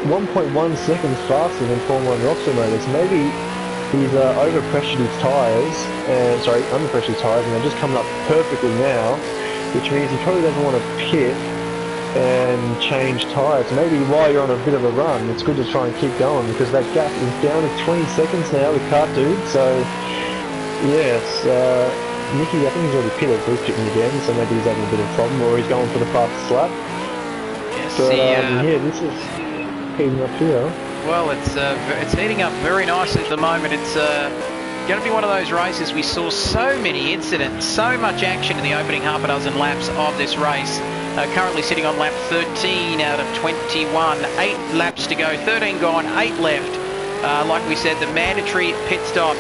1.1 seconds faster than Formula 1 Roxy motors. Maybe he's overpressured his tyres, underpressured his tyres, and they're just coming up perfectly now, which means he probably doesn't want to pit and change tyres. Maybe while you're on a bit of a run, it's good to try and keep going, because that gap is down to 20 seconds now with Cardude. So, yes, Nicky, I think he's already pitted, so he's pitting again, so maybe he's having a bit of a problem, or he's going for the fastest lap. Yes, but, yeah, this is heating up here. Well, it's heating up very nicely at the moment. It's going to be one of those races. We saw so many incidents, so much action in the opening half a dozen laps of this race. Currently sitting on lap 13 out of 21. 8 laps to go, 13 gone, 8 left. Like we said, the mandatory pit stop.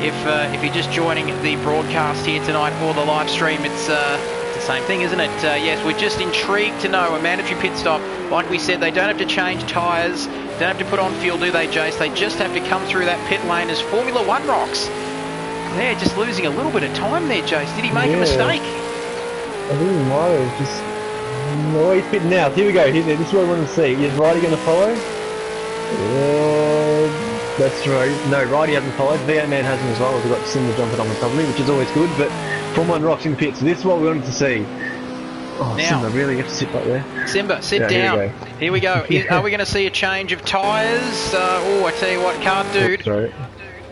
If you're just joining the broadcast here tonight or the live stream, it's the same thing, isn't it? Yes, we're just intrigued to know a mandatory pit stop. Like we said, they don't have to change tyres, don't have to put on fuel, do they, Jace? They just have to come through that pit lane as Formula 1 rocks. They're just losing a little bit of time there, Jace. Did he make a mistake? I think he might have just... No, he's pitting now. Here we go. This is what I want to see. Is Ridey going to follow? That's right. No, Ridey hasn't followed. V8 Man hasn't as well. We've got Simba jumping on the top of me, which is always good, but Formula 1 rocks in the pits. So this is what we wanted to see. Oh, now, Simba, really? You have to sit back there? Simba, sit down. Here we go. Are we going to see a change of tyres? I tell you what, Cardude. Right.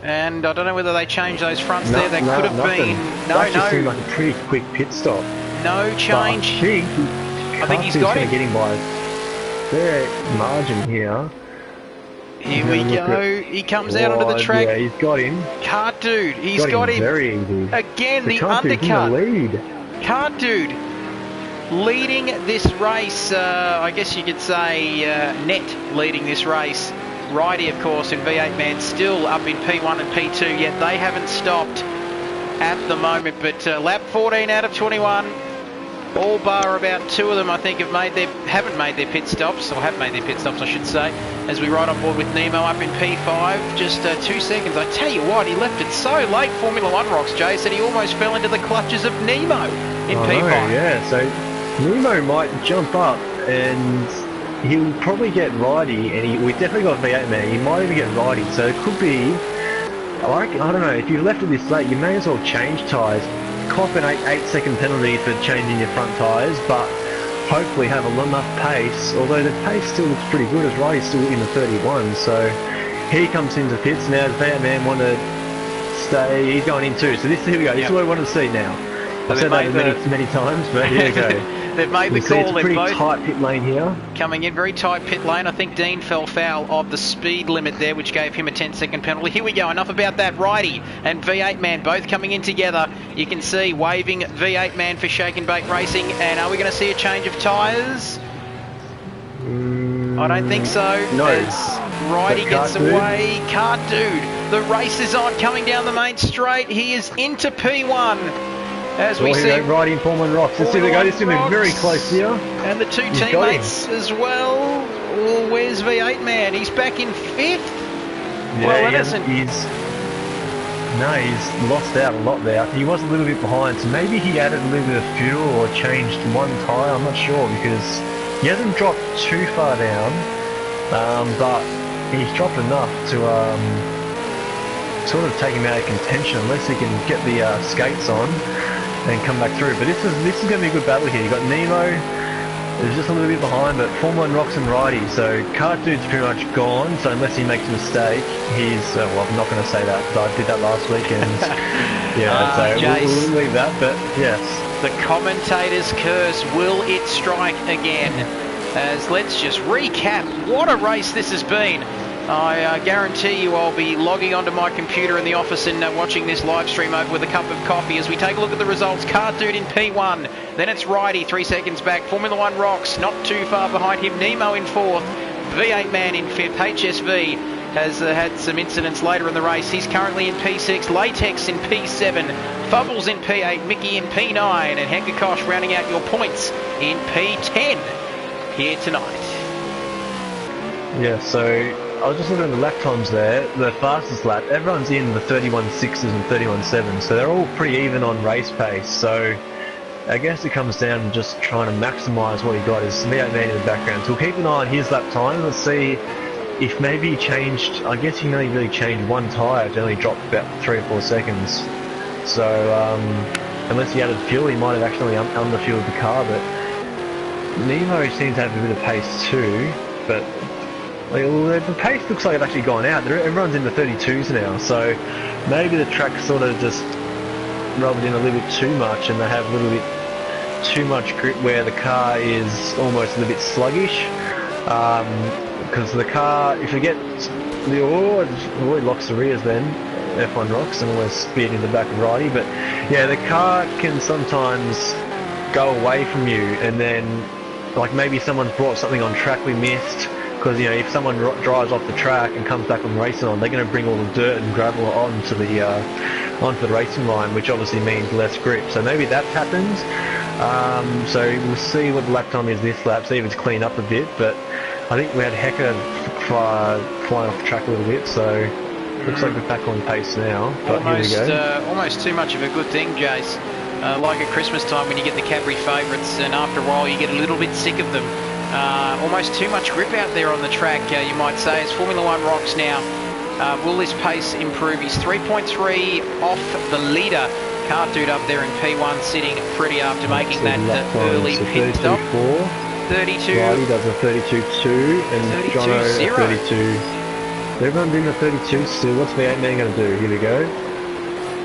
And I don't know whether they changed those fronts there. They could have been. That just seemed like a pretty quick pit stop. No change. I think he's got him. Getting by fair margin here. Here we go. He comes out onto the track. Yeah, he's got him. Cardude, he's got him. Very easy. Again, the undercut. Lead. Cardude leading this race. I guess you could say net leading this race. Ridey, of course, and V8 Man still up in P1 and P2, yet they haven't stopped at the moment. But lap 14 out of 21. All bar about 2 of them, I think, haven't made their pit stops, or have made their pit stops, I should say, as we ride on board with Nemo up in P5. Just 2 seconds. I tell you what, he left it so late, Formula 1 rocks, Jay, said he almost fell into the clutches of Nemo in P5. Yeah, so Nemo might jump up and he'll probably get Ridey, and we've definitely got V8 Man. He might even get Ridey, so it could be, I don't know, if you've left it this late, you may as well change tyres. Cop an 8-second penalty for changing your front tyres, but hopefully have enough pace, although the pace still looks pretty good as Ridey's still in the 31, so he comes into pits now. Does that man want to stay? He's going in too, so here we go, this is what I want to see now. I've said that many times, but here we go. They've made the call. It's a pretty tight pit lane here. Coming in, very tight pit lane. I think Dean fell foul of the speed limit there, which gave him a 10-second penalty. Here we go, enough about that. Ridey and V8 Man both coming in together. You can see waving V8 Man for Shake and Bake Racing. And are we going to see a change of tyres? I don't think so. No. As Ridey gets away. Cardude, the race is on, coming down the main straight. He is into P1. As we see, Ridey and Formula 1 rocks. Let's see, they go. This is going to be very close here. And the 2 teammates as well. Oh, where's V8 Man? He's back in 5th. Yeah, he's lost out a lot there. He was a little bit behind, so maybe he added a little bit of fuel or changed one tyre, I'm not sure, because he hasn't dropped too far down, but he's dropped enough to sort of take him out of contention, unless he can get the skates on and come back through. But this is going to be a good battle here. You've got Nemo, who's just a little bit behind, but Formula 1 Rocks and Righty, so Kart Dude's pretty much gone, so unless he makes a mistake, he's, well, I'm not going to say that, because I did that last week, and yeah, so we'll leave that, but yes. The commentator's curse, will it strike again? As let's just recap what a race this has been. I guarantee you I'll be logging onto my computer in the office and watching this live stream over with a cup of coffee as we take a look at the results. Kart Dude in P1, then it's Righty 3 seconds back, Formula 1 Rocks not too far behind him, Nemo in 4th, V8 Man in 5th, HSV has had some incidents later in the race, he's currently in P6, Latex in P7, Fubbles in P8, Mickey in P9, and Henkakosh rounding out your points in P10 here tonight. Yeah, so I was just looking at the lap times there. The fastest lap, everyone's in the 31.6s and 31.7s, so they're all pretty even on race pace. So I guess it comes down to just trying to maximise what he got. Is V8 Man in the background. So we'll keep an eye on his lap time. Let's see if maybe he changed. I guess he only really changed one tyre. It only dropped about 3 or 4 seconds. So unless he added fuel, he might have actually underfueled the car. But Nemo seems to have a bit of pace too. But the pace looks like it's actually gone out. Everyone's in the 32s now, so maybe the track sort of just rubbed in a little bit too much and they have a little bit too much grip where the car is almost a little bit sluggish. Because the car, if you get it locks the rears then, F1 Rocks, and almost speed in the back of Righty. But yeah, the car can sometimes go away from you and then like maybe someone's brought something on track we missed. Because, you know, if someone drives off the track and comes back on the racing line, they're going to bring all the dirt and gravel onto the racing line, which obviously means less grip. So maybe that happens. So we'll see what the lap time is this lap, see if it's cleaned up a bit. But I think we had Hecker flying off the track a little bit, so looks like we're back on pace now. But almost, here we go. Almost too much of a good thing, Jace. Like at Christmas time when you get the Cadbury favourites, and after a while you get a little bit sick of them. Almost too much grip out there on the track, you might say, as Formula 1 Rocks now. Will this pace improve? He's 3.3 off the leader. Kart Dude up there in P1 sitting pretty after making that early pit stop. 32. Righty does a 32.2 and Jono a 32. Everyone's in the 32 still. What's V8 Man going to do? Here we go.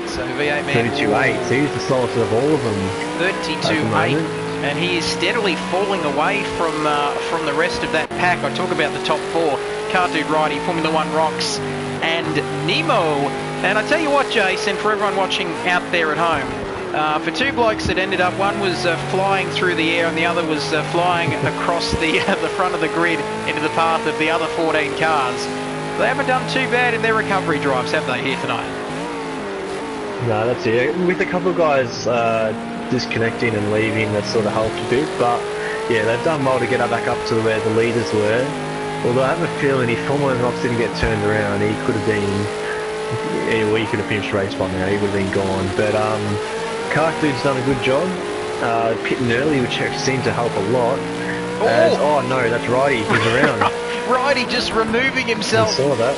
So V8 Man 32.8. So he's the slowest of all of them. 32.8. And he is steadily falling away from the rest of that pack. I talk about the top 4, Kart Dude, Righty, Formula 1 Rocks, and Nemo. And I tell you what, Jason, for everyone watching out there at home, for two blokes that ended up, one was flying through the air and the other was flying across the front of the grid into the path of the other 14 cars. They haven't done too bad in their recovery drives, have they, here tonight? No, that's it. With a couple of guys disconnecting and leaving, that sort of helped a bit, but yeah, they've done well to get back up to where the leaders were. Although I have a feeling if Formula 1 Rocks didn't get turned around, he could have been, he could have finished the race by now, he would have been gone. But Kart Dude's done a good job, pitting early, which seemed to help a lot. Oh no, that's Righty, he's around. Righty just removing himself. I saw that.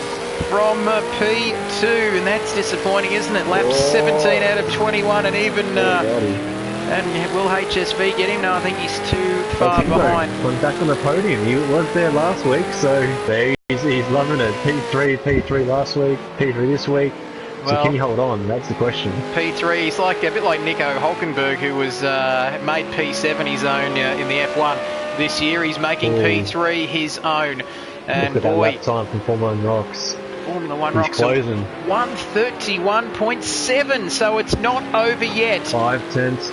From P2, and that's disappointing, isn't it? Lap 17 out of 21, and even and will HSV get him? No, I think he's too far behind. I'm back on the podium. He was there last week, so he's loving it. P3 last week, P3 this week. So can he hold on? That's the question. P3, he's like a bit like Nico Hulkenberg, who was made P7 his own in the F1 this year. He's making P3 his own. And look at boy, that lap time from Formula 1 Rocks. Formula 1 Rocks closing. 131.7, so it's not over yet. 5 tenths,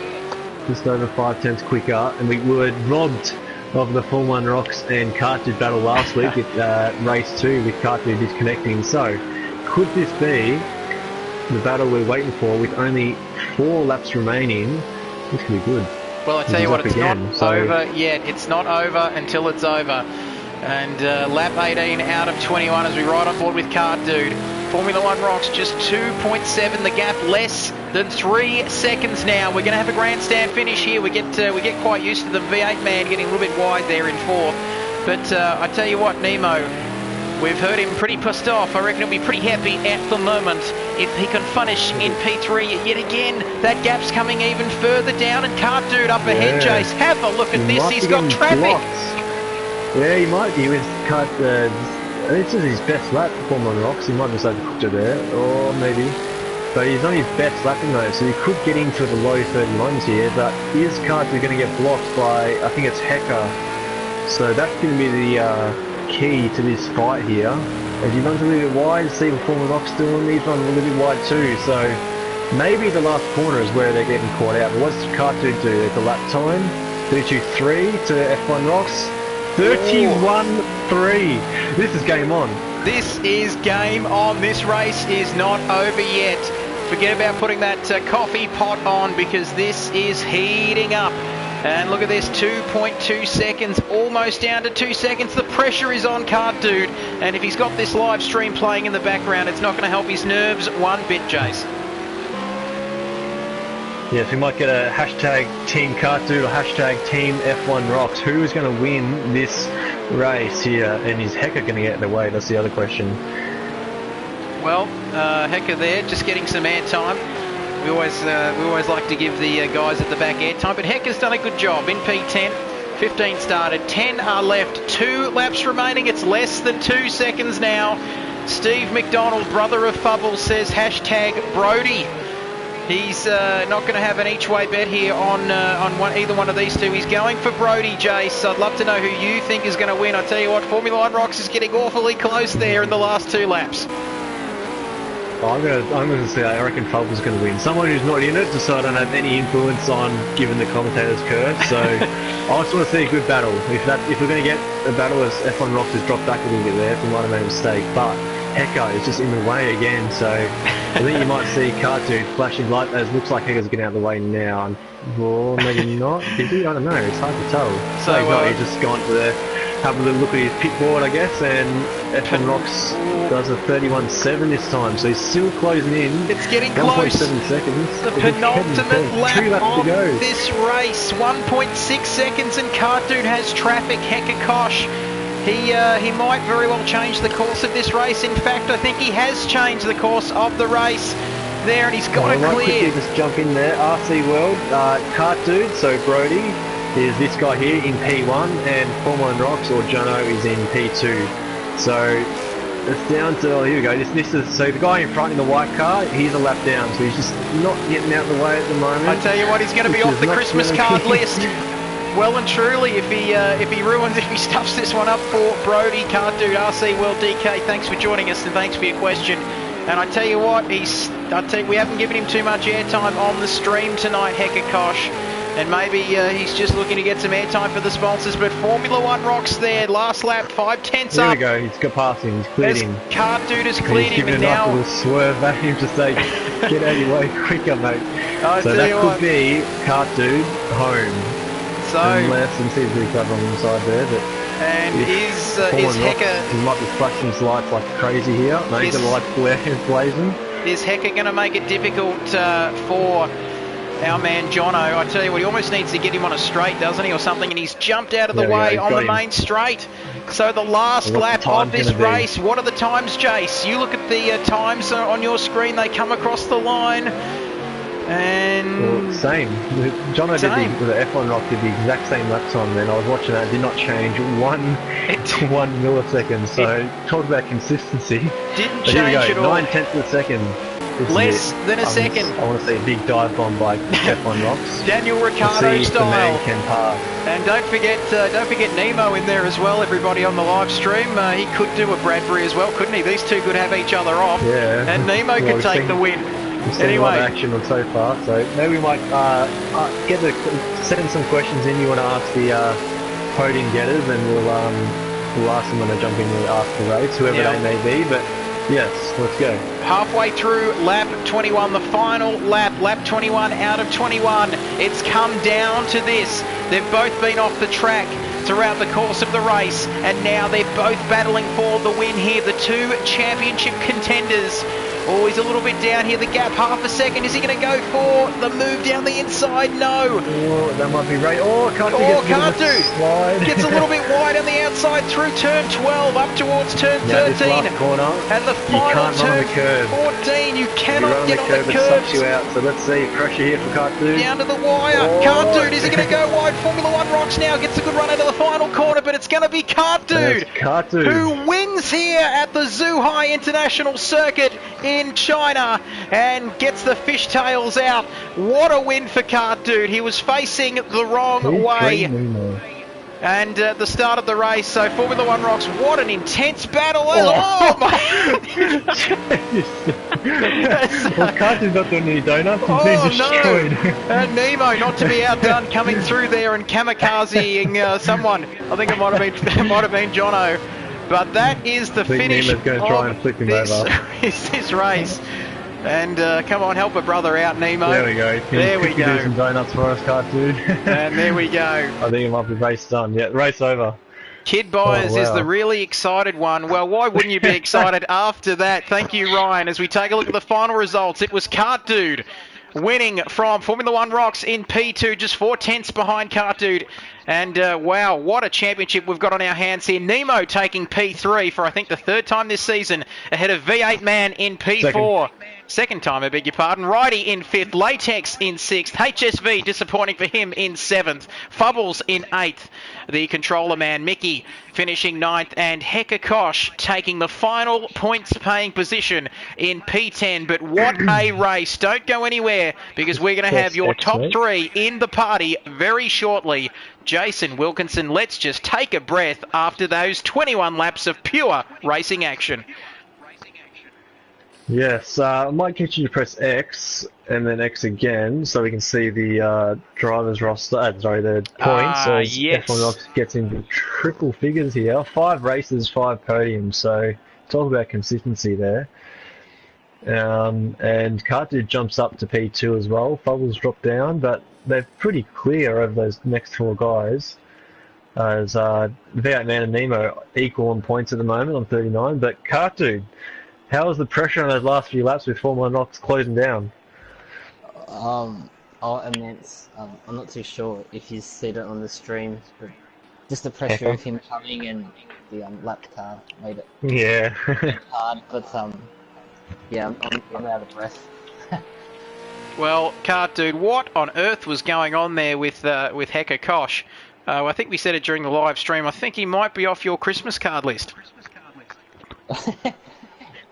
just over 5 tenths quicker, and we were robbed of the Formula 1 Rocks and Kart Dude battle last week at race 2 with Kart Dude disconnecting. So, could this be the battle we're waiting for with only 4 laps remaining? This could be good. Well, I tell you what, it's not over yet. It's not over until it's over. And lap 18 out of 21 as we ride on board with Kart Dude. Formula One rocks just 2.7, the gap less than 3 seconds now. We're going to have a grandstand finish here. We get quite used to the V8 man getting a little bit wide there in fourth. But I tell you what, Nemo, we've heard him pretty pissed off. I reckon he'll be pretty happy at the moment if he can finish in P3 yet again. That gap's coming even further down, and Kart Dude up ahead, Jace. Have a look at this. He's got traffic. Yeah, he might be with Kart. This is his best lap for Formula Rocks. He might just overcooked it there, or maybe. But he's on his best lapping though, so he could get into the low 31s here. But is Kart Dude going to get blocked by? I think it's Hecker. So that's going to be the key to this fight here. As he runs a little bit wide, see what Formula Rocks doing. He's running a little bit wide too. So maybe the last corner is where they're getting caught out. But what's Kart Dude do at the lap time? 32.3 to F1 Rocks. 31.3. This is game on. This is game on. This race is not over yet. Forget about putting that coffee pot on, because this is heating up. And look at this, 2.2 seconds, almost down to 2 seconds. The pressure is on Kart Dude. And if he's got this live stream playing in the background, it's not going to help his nerves one bit, Jace. Yes, we might get a hashtag Team Kart Dude or hashtag Team F1 Rocks. Who is going to win this race here? And is Hecker going to get in the way? That's the other question. Well, Hecker there, just getting some airtime. We always like to give the guys at the back airtime, but Hecker's done a good job in P10. 15 started, 10 are left, 2 laps remaining. It's less than 2 seconds now. Steve McDonald, brother of Fubble, says hashtag Brody. He's not going to have an each-way bet here on either one of these two. He's going for Brody, Jace. I'd love to know who you think is going to win. I tell you what, Formula One Rocks is getting awfully close there in the last 2 laps. I'm gonna say I reckon Fubble's going to win. Someone who's not in it, just so I don't have any influence on giving the commentators curve. So I just want to see a good battle. If we're going to get a battle as F1 Rocks has dropped back a little bit there, we might have made a mistake. But Hecker is just in the way again, so I think you might see Kart Dude flashing light as looks like Hecker's getting out of the way now. Or maybe not. Did he? I don't know. It's hard to tell. So he's just gone to have a little look at his pit board, I guess, and F1 Rocks does a 31.7 this time, so he's still closing in. It's getting close. 1.7 seconds. The penultimate lap of to go. this race. 1.6 seconds, and Kart Dude has traffic. Hecker Kosh. He might very well change the course of this race. In fact, I think he has changed the course of the race there, and he's got it clear. Just jump in there. RC World, Kart Dude, so Brody is this guy here in P1, and Formula One Rocks or Jono is in P2. So it's down to, here we go. This is so the guy in front in the white car. He's a lap down, so he's just not getting out of the way at the moment. I tell you what, he's going to be off the Christmas card list. Well and truly, if he stuffs this one up for Brody. Kart Dude, RC World DK, thanks for joining us and thanks for your question. And I tell you what, we haven't given him too much airtime on the stream tonight, Hecker Kosh. And maybe he's just looking to get some airtime for the sponsors. But Formula One Rocks there, last lap, 5/10 up. There we go, he's got past him, he's cleared him. Kart Dude has cleared him, and now... now... a little swerve at him to say, get out of your way quicker, mate. So that could be Kart Dude home. So, unless, and see if we cover on the side there, but... And is Hecker... He might be flashing his lights like crazy here. No, he's got the lights blazing. Is Hecker going to make it difficult for our man Jono? I tell you what, he almost needs to get him on a straight, doesn't he, or something, and he's jumped out of the way on the main straight. So the last lap of this race, what are the times, Jace? You look at the times on your screen, they come across the line. And same. Jono did the F1 Rock did the exact same lap time then. I was watching that, it did not change one millisecond. So talk about consistency. Didn't change at all. 9/10 of a second. Less than a second. I want to see a big dive bomb by F1 Rocks. Daniel Ricciardo style. The man can pass. And don't forget Nemo in there as well. Everybody on the live stream, he could do a Bradbury as well, couldn't he? These two could have each other off. Yeah. And Nemo could take the win. Anyway, a lot of action on so far, so maybe we might send some questions in you want to ask the podium getters, and we'll ask them when they jump in and ask the race, whoever they may be. But Yes, let's go. Halfway through lap 21, the final lap, lap 21 out of 21. It's come down to this. They've both been off the track throughout the course of the race, and now they're both battling for the win here, the two championship contenders. Oh, he's a little bit down here, the gap half a second. Is he going to go for the move down the inside? No. Oh, that might be right. Oh, can't do. Gets a little bit wide on the outside through turn 12 up towards turn 13. This corner, and the final turn 14. You cannot get on the curve. It sucks you out. So let's see. Pressure here for Cartoon. Down to the wire. Oh. Cartoon, is he going to go wide? Formula One rocks now. Gets a good run into the final corner, but it's going to be Cartoon who wins here at the Zhuhai International Circuit in China and gets the fishtails out. What a win for Cartoon. He was facing the wrong way. And at the start of the race, so Formula One rocks, what an intense battle. Oh my! Well, Cartoon's not doing any donuts, he's been destroyed. And Nemo, not to be outdone, coming through there and kamikazeing someone. I think it might have been Jono. But that is the finish Nemo's going to try and flip him over. this race. And come on, help a brother out, Nemo. There we go. There we go. Do some donuts for us, Cartoon. And there we go. I think it might be race done. Yeah, race over. Kid Byers is the really excited one. Well, why wouldn't you be excited after that? Thank you, Ryan. As we take a look at the final results, it was Cart Dude winning from Formula One Rocks in P2, just 4 tenths behind Cart Dude. And wow, what a championship we've got on our hands here. Nemo taking P3 for I think the 3rd time this season, ahead of V8 Man in P4. Second time, I beg your pardon. Righty in 5th, Latex in 6th, HSV disappointing for him in 7th, Fubbles in 8th, the controller man Mickey finishing 9th, and Hekakosh taking the final points paying position in P10. But what a race. Don't go anywhere because we're going to have your top 3 in the party very shortly. Jason Wilkinson, let's just take a breath after those 21 laps of pure racing action. Yes, I might get you to press X and then X again so we can see the driver's roster, the points. Yes. F1 gets into triple figures here. 5 races, 5 podiums, so talk about consistency there. And Cartridge jumps up to P2 as well. Fubbles drop down, but they're pretty clear over those next 4 guys. As V8 Man and Nemo equal on points at the moment on 39, but Cartridge, how was the pressure on those last few laps with Formula Rocks closing down? Immense. I'm not too sure if you see it on the stream, but just the pressure of him coming and the lapped car made it hard. But yeah, I'm out of breath. Well, Cart Dude, what on earth was going on there with Heka Kosh? I think we said it during the live stream. I think he might be off your Christmas card list.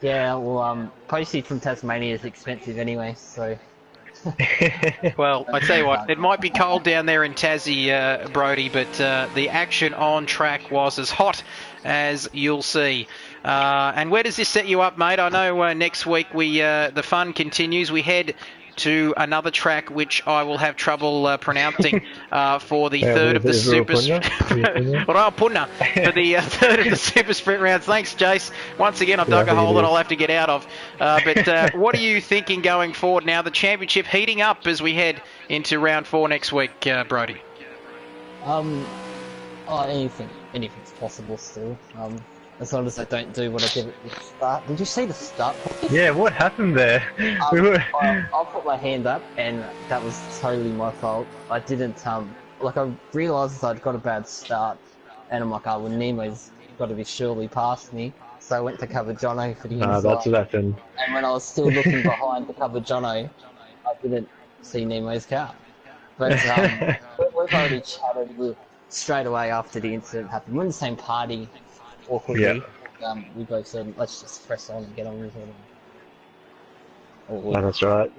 Yeah, well, postage from Tasmania is expensive anyway, so... Well, I tell you what, it might be cold down there in Tassie, Brody, but the action on track was as hot as you'll see. And where does this set you up, mate? I know next week the fun continues. We head to another track which I will have trouble pronouncing for the third of the Super Sprint for the third of the Super Sprint rounds. Thanks, Jace. Once again, I've dug a hole that I'll have to get out of. But what are you thinking going forward now? The championship heating up as we head into round 4 next week, Brody. Anything's possible still. As long as I don't do what I did at the start. Did you see the start? Yeah, what happened there? I'll put my hand up, and that was totally my fault. I didn't, I realised I'd got a bad start, and I'm like, oh, well, Nemo's got to be surely past me. So I went to cover Jono for the inside. That's what happened. And when I was still looking behind to cover Jono, I didn't see Nemo's car. But we've already chatted straight away after the incident happened. We're in the same party. Awkwardly, we both said, let's just press on and get on with it. That's right.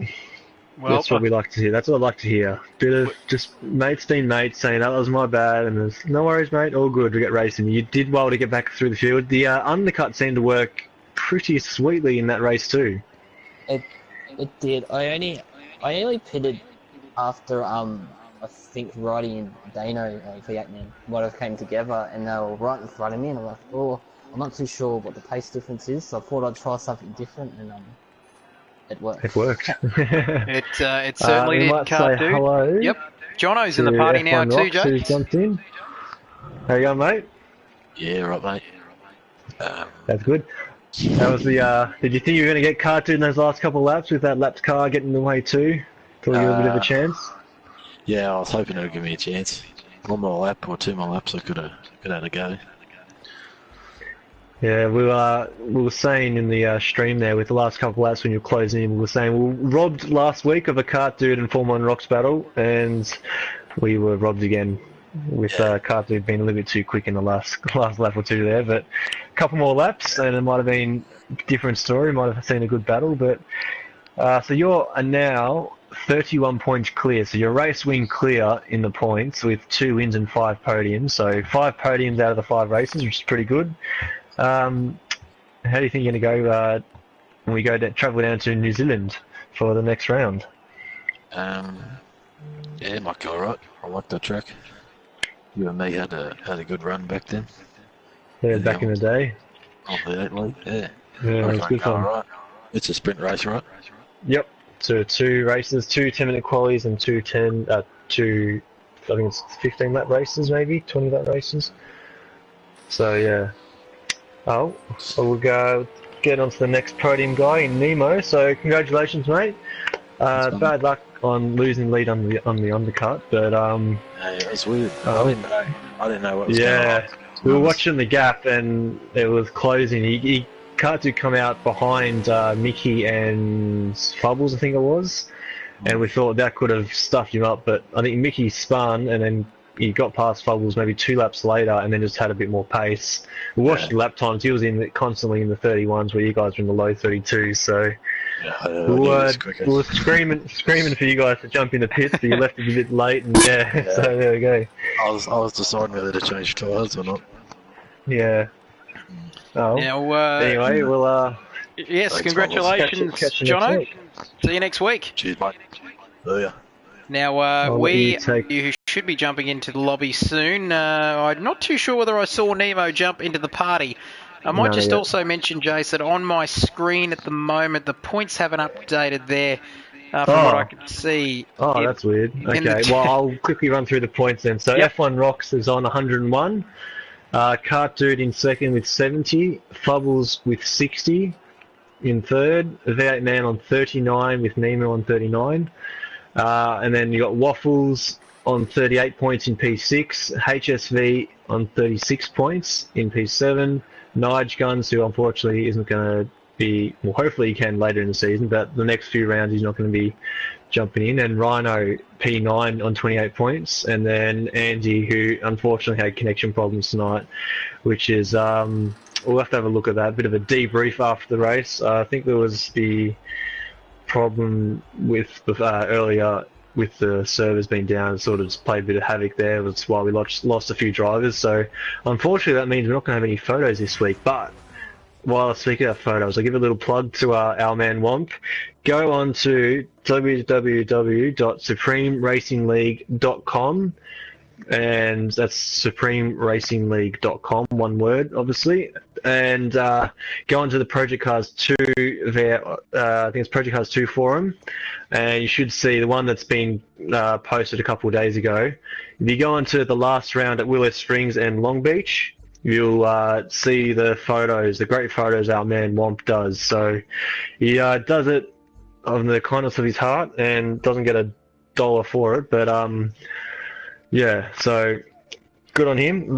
Well, that's what we like to hear. That's what I like to hear. Bit of just mates being mates saying, that was my bad, and there's no worries, mate, all good, we get racing. You did well to get back through the field. The undercut seemed to work pretty sweetly in that race too. It did. I only pitted after I think Roddy and Dano, V8 Man, might have came together, and they were right in front of me, and I'm like, oh, I'm not too sure what the pace difference is, so I thought I'd try something different, and it worked. It worked. It certainly we did, might Cart say Dude. hello. Yep. Jono's in the party F1 now too, Rocks, Jay. who's jumped in. How you going, mate? Yeah, right, mate. That's good. That was the. Did you think you were going to get Cart Dude in those last couple of laps with that lapped car getting in the way too? Thought you had a bit of a chance. Yeah, I was hoping it would give me a chance. One more lap or 2 more laps, I could have had a go. Yeah, we were saying in the stream there with the last couple of laps when you were closing in, we were saying we were robbed last week of a Cart Dude and Formula 1 Rocks battle, and we were robbed again with Cart Dude being a little bit too quick in the last lap or two there. But a couple more laps, and it might have been a different story. Might have seen a good battle, but so you're now 31 points clear. So you're race win clear in the points with 2 wins and 5 podiums. So 5 podiums out of the 5 races, which is pretty good. How do you think you're going to go when we travel down to New Zealand for the next round? Yeah, it might go alright. I like that track. You and me had a good run back then. Yeah, back in the day. On the 8 league, yeah. Yeah, it was good fun. Right. It's a sprint race, right? Yep. So 2 races, 2 10-minute qualies and 2 I think it's 15 lap races maybe, 20 lap races. So yeah. Oh, so we'll go get on to the next podium guy in Nemo. So congratulations, mate. Bad luck on losing lead on the undercut, but Yeah, it was weird. I didn't know what was going on. yeah, we were watching the gap and it was closing. He Cart Dude come out behind Mickey and Fubbles, I think it was, and we thought that could have stuffed him up. But I think Mickey spun and then he got past Fubbles maybe 2 laps later and then just had a bit more pace. We watched the lap times. He was constantly in the 31s where you guys were in the low 32s. So we were screaming for you guys to jump in the pits, but you left it a bit late. And yeah. So there we go. I was deciding whether to change tyres or not. Yeah. Oh. Now, Anyway, we'll yes, Thanks, congratulations, catch you next Jono. week. See you next week. Cheers, mate. See ya. Now, I'll let you should be jumping into the lobby soon. I'm not too sure whether I saw Nemo jump into the party. I might just also mention, Jace, that on my screen at the moment, the points haven't updated there from what I can see. Oh, that's weird. Okay, well, I'll quickly run through the points then. So F1 Rocks is on 101. Cart Dude in second with 70. Fubbles with 60 in third. V8 Man on 39 with Nemo on 39. And then you got Waffles on 38 points in P6, HSV on 36 points in P7, Nige Guns, who unfortunately isn't going to be, well, hopefully he can later in the season, but the next few rounds he's not going to be jumping in, and Rhino P9 on 28 points, and then Andy, who unfortunately had connection problems tonight, which is, we'll have to have a look at that, a bit of a debrief after the race. I think there was the problem with earlier with the servers being down, sort of just played a bit of havoc there. That's why we lost a few drivers. So unfortunately that means we're not going to have any photos this week. But while I speak about photos, I'll give a little plug to our man Womp. Go on to www.supremeracingleague.com, and that's supremeracingleague.com, one word, obviously. And go onto the Project Cars 2, I think it's Project Cars 2 forum, and you should see the one that's been posted a couple of days ago. If you go onto the last round at Willow Springs and Long Beach, you'll see the photos, the great photos our man Womp does. So he does it on the kindness of his heart and doesn't get $1 for it, but yeah, so good on him.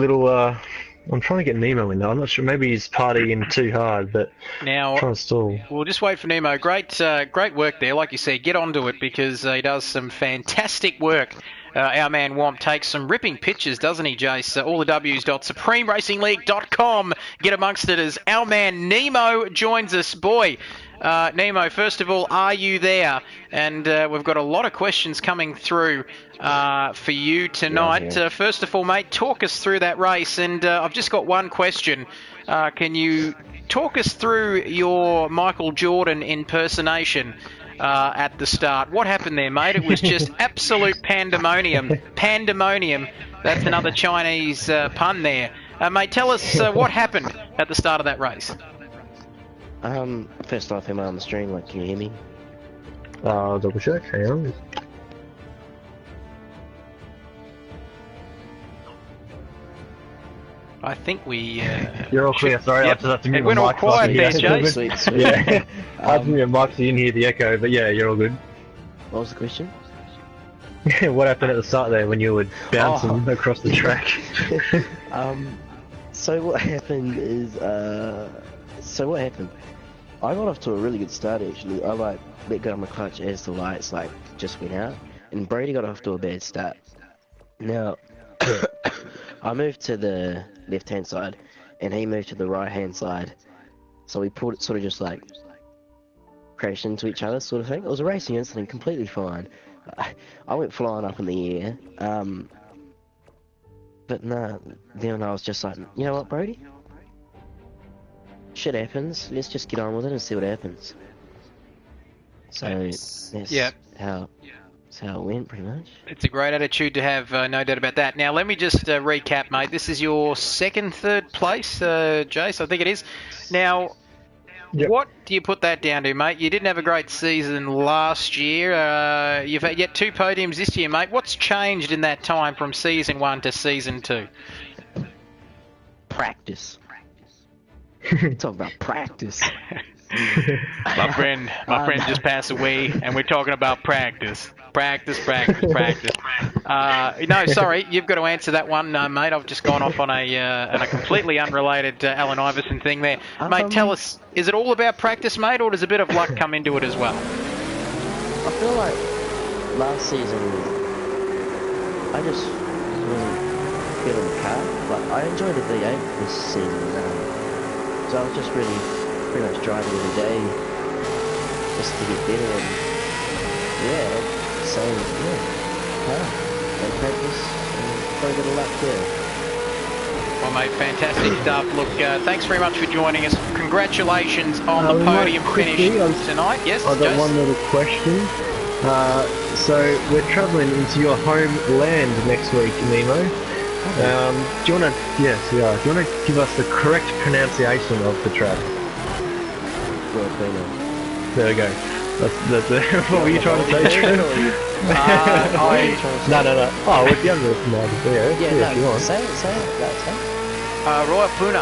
I'm trying to get Nemo in there. I'm not sure. Maybe he's partying too hard, but now I'm trying to stall. We'll just wait for Nemo. Great work there. Like you said, get onto it because he does some fantastic work. Our man Womp takes some ripping pictures, doesn't he, Jace? All the W's.supremeracingleague.com. Get amongst it as our man Nemo joins us. Boy, Nemo, first of all, are you there? And we've got a lot of questions coming through for you tonight. First of all, mate, talk us through that race. And I've just got one question. Can you talk us through your Michael Jordan impersonation at the start? What happened there, mate? It was just absolute pandemonium. Pandemonium. That's another Chinese pun there. Mate, tell us what happened at the start of that race? First off, am I on the stream? Like, can you hear me? I'll double check. Hang on. I think we... You're all clear. Sorry, Yep. I just have to mute It my went all mic. quiet there, Jace. Sweet, sweet. Yeah, I had to mute my mic so you didn't hear the echo, but yeah, you're all good. What was the question? What happened at the start there when you were bouncing across the track? So what happened is, I got off to a really good start actually. I let go of my clutch as the lights just went out, and Brady got off to a bad start. Now, I moved to the left-hand side, and he moved to the right-hand side. So we pulled it sort of just crashed into each other sort of thing. It was a racing incident, completely fine. I went flying up in the air, but nah, then I was just like, you know what, Brody? Shit happens, let's just get on with it and see what happens. So, that's how it went, pretty much. It's a great attitude to have, no doubt about that. Now, let me just recap, mate. This is your third place, Jace, I think it is. Now, what do you put that down to, mate? You didn't have a great season last year. You've had yet 2 podiums this year, mate. What's changed in that time from season 1 to season 2? Practice. Talk about practice. my friend just passed away, and we're talking about practice. Practice. No, sorry, you've got to answer that one, mate. I've just gone off on a completely unrelated Allen Iverson thing there. Mate, tell us, is it all about practice, mate, or does a bit of luck come into it as well? I feel like last season, I just wasn't good on the car. But I enjoyed the V8 this season. So I was just pretty much driving every day just to get better, and and practice and probably get a lap there. Well, mate, fantastic stuff. Look, thanks very much for joining us. Congratulations on the podium finish tonight. Yes, I've got one little question. So we're travelling into your homeland next week, Nemo. Do you want to give us the correct pronunciation of the track? There we go. That's it. What were you trying to say, Trent? No. Oh, with the other one, if you want. Say it. That's it. Roy Puna.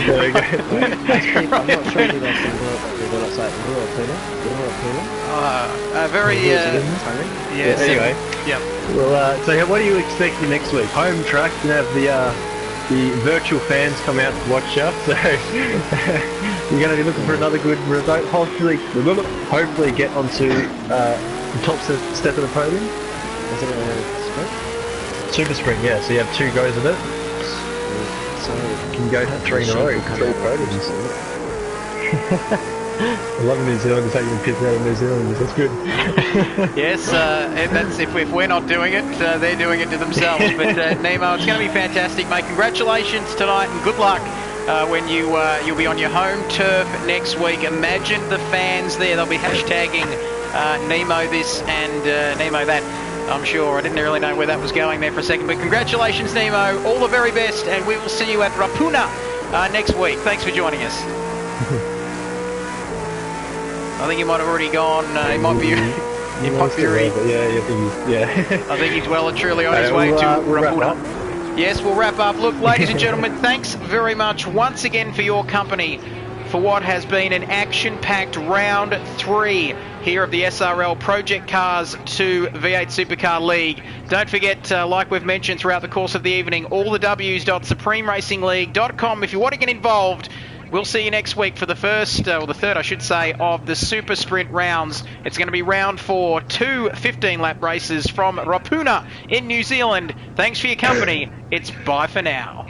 There we go. I'm not sure if that's Roy Puna. Very. Yes. Anyway. Yep. Well, so what are you expecting next week? Home track, you have the virtual fans come out to watch you, so you're going to be looking for another good result. Hopefully get onto the top step of the podium. Is it a sprint? Super sprint, yeah. So you have 2 goes of it. So you can go 3 in a row, 3 podiums. I love New Zealand, taking the piss out of New Zealanders, that's good. Yes, and that's if we're not doing it, they're doing it to themselves. But Nemo, it's going to be fantastic, mate. Congratulations tonight and good luck when you'll be on your home turf next week. Imagine the fans there. They'll be hashtagging Nemo this and Nemo that. I'm sure. I didn't really know where that was going there for a second. But congratulations, Nemo. All the very best, and we will see you at Rapuna next week. Thanks for joining us. I think he might have already gone. He might be. I think he's well and truly on his way to Rapuna. Yes, we'll wrap up. Look, ladies and gentlemen, thanks very much once again for your company for what has been an action-packed round 3 here of the SRL Project Cars 2 V8 Supercar League. Don't forget, like we've mentioned throughout the course of the evening, all the Ws.supremeracingleague.com if you want to get involved. We'll see you next week for the first, or the third, I should say, of the Super Sprint rounds. It's going to be round 4, 2 15-lap races from Rapuna in New Zealand. Thanks for your company. It's bye for now.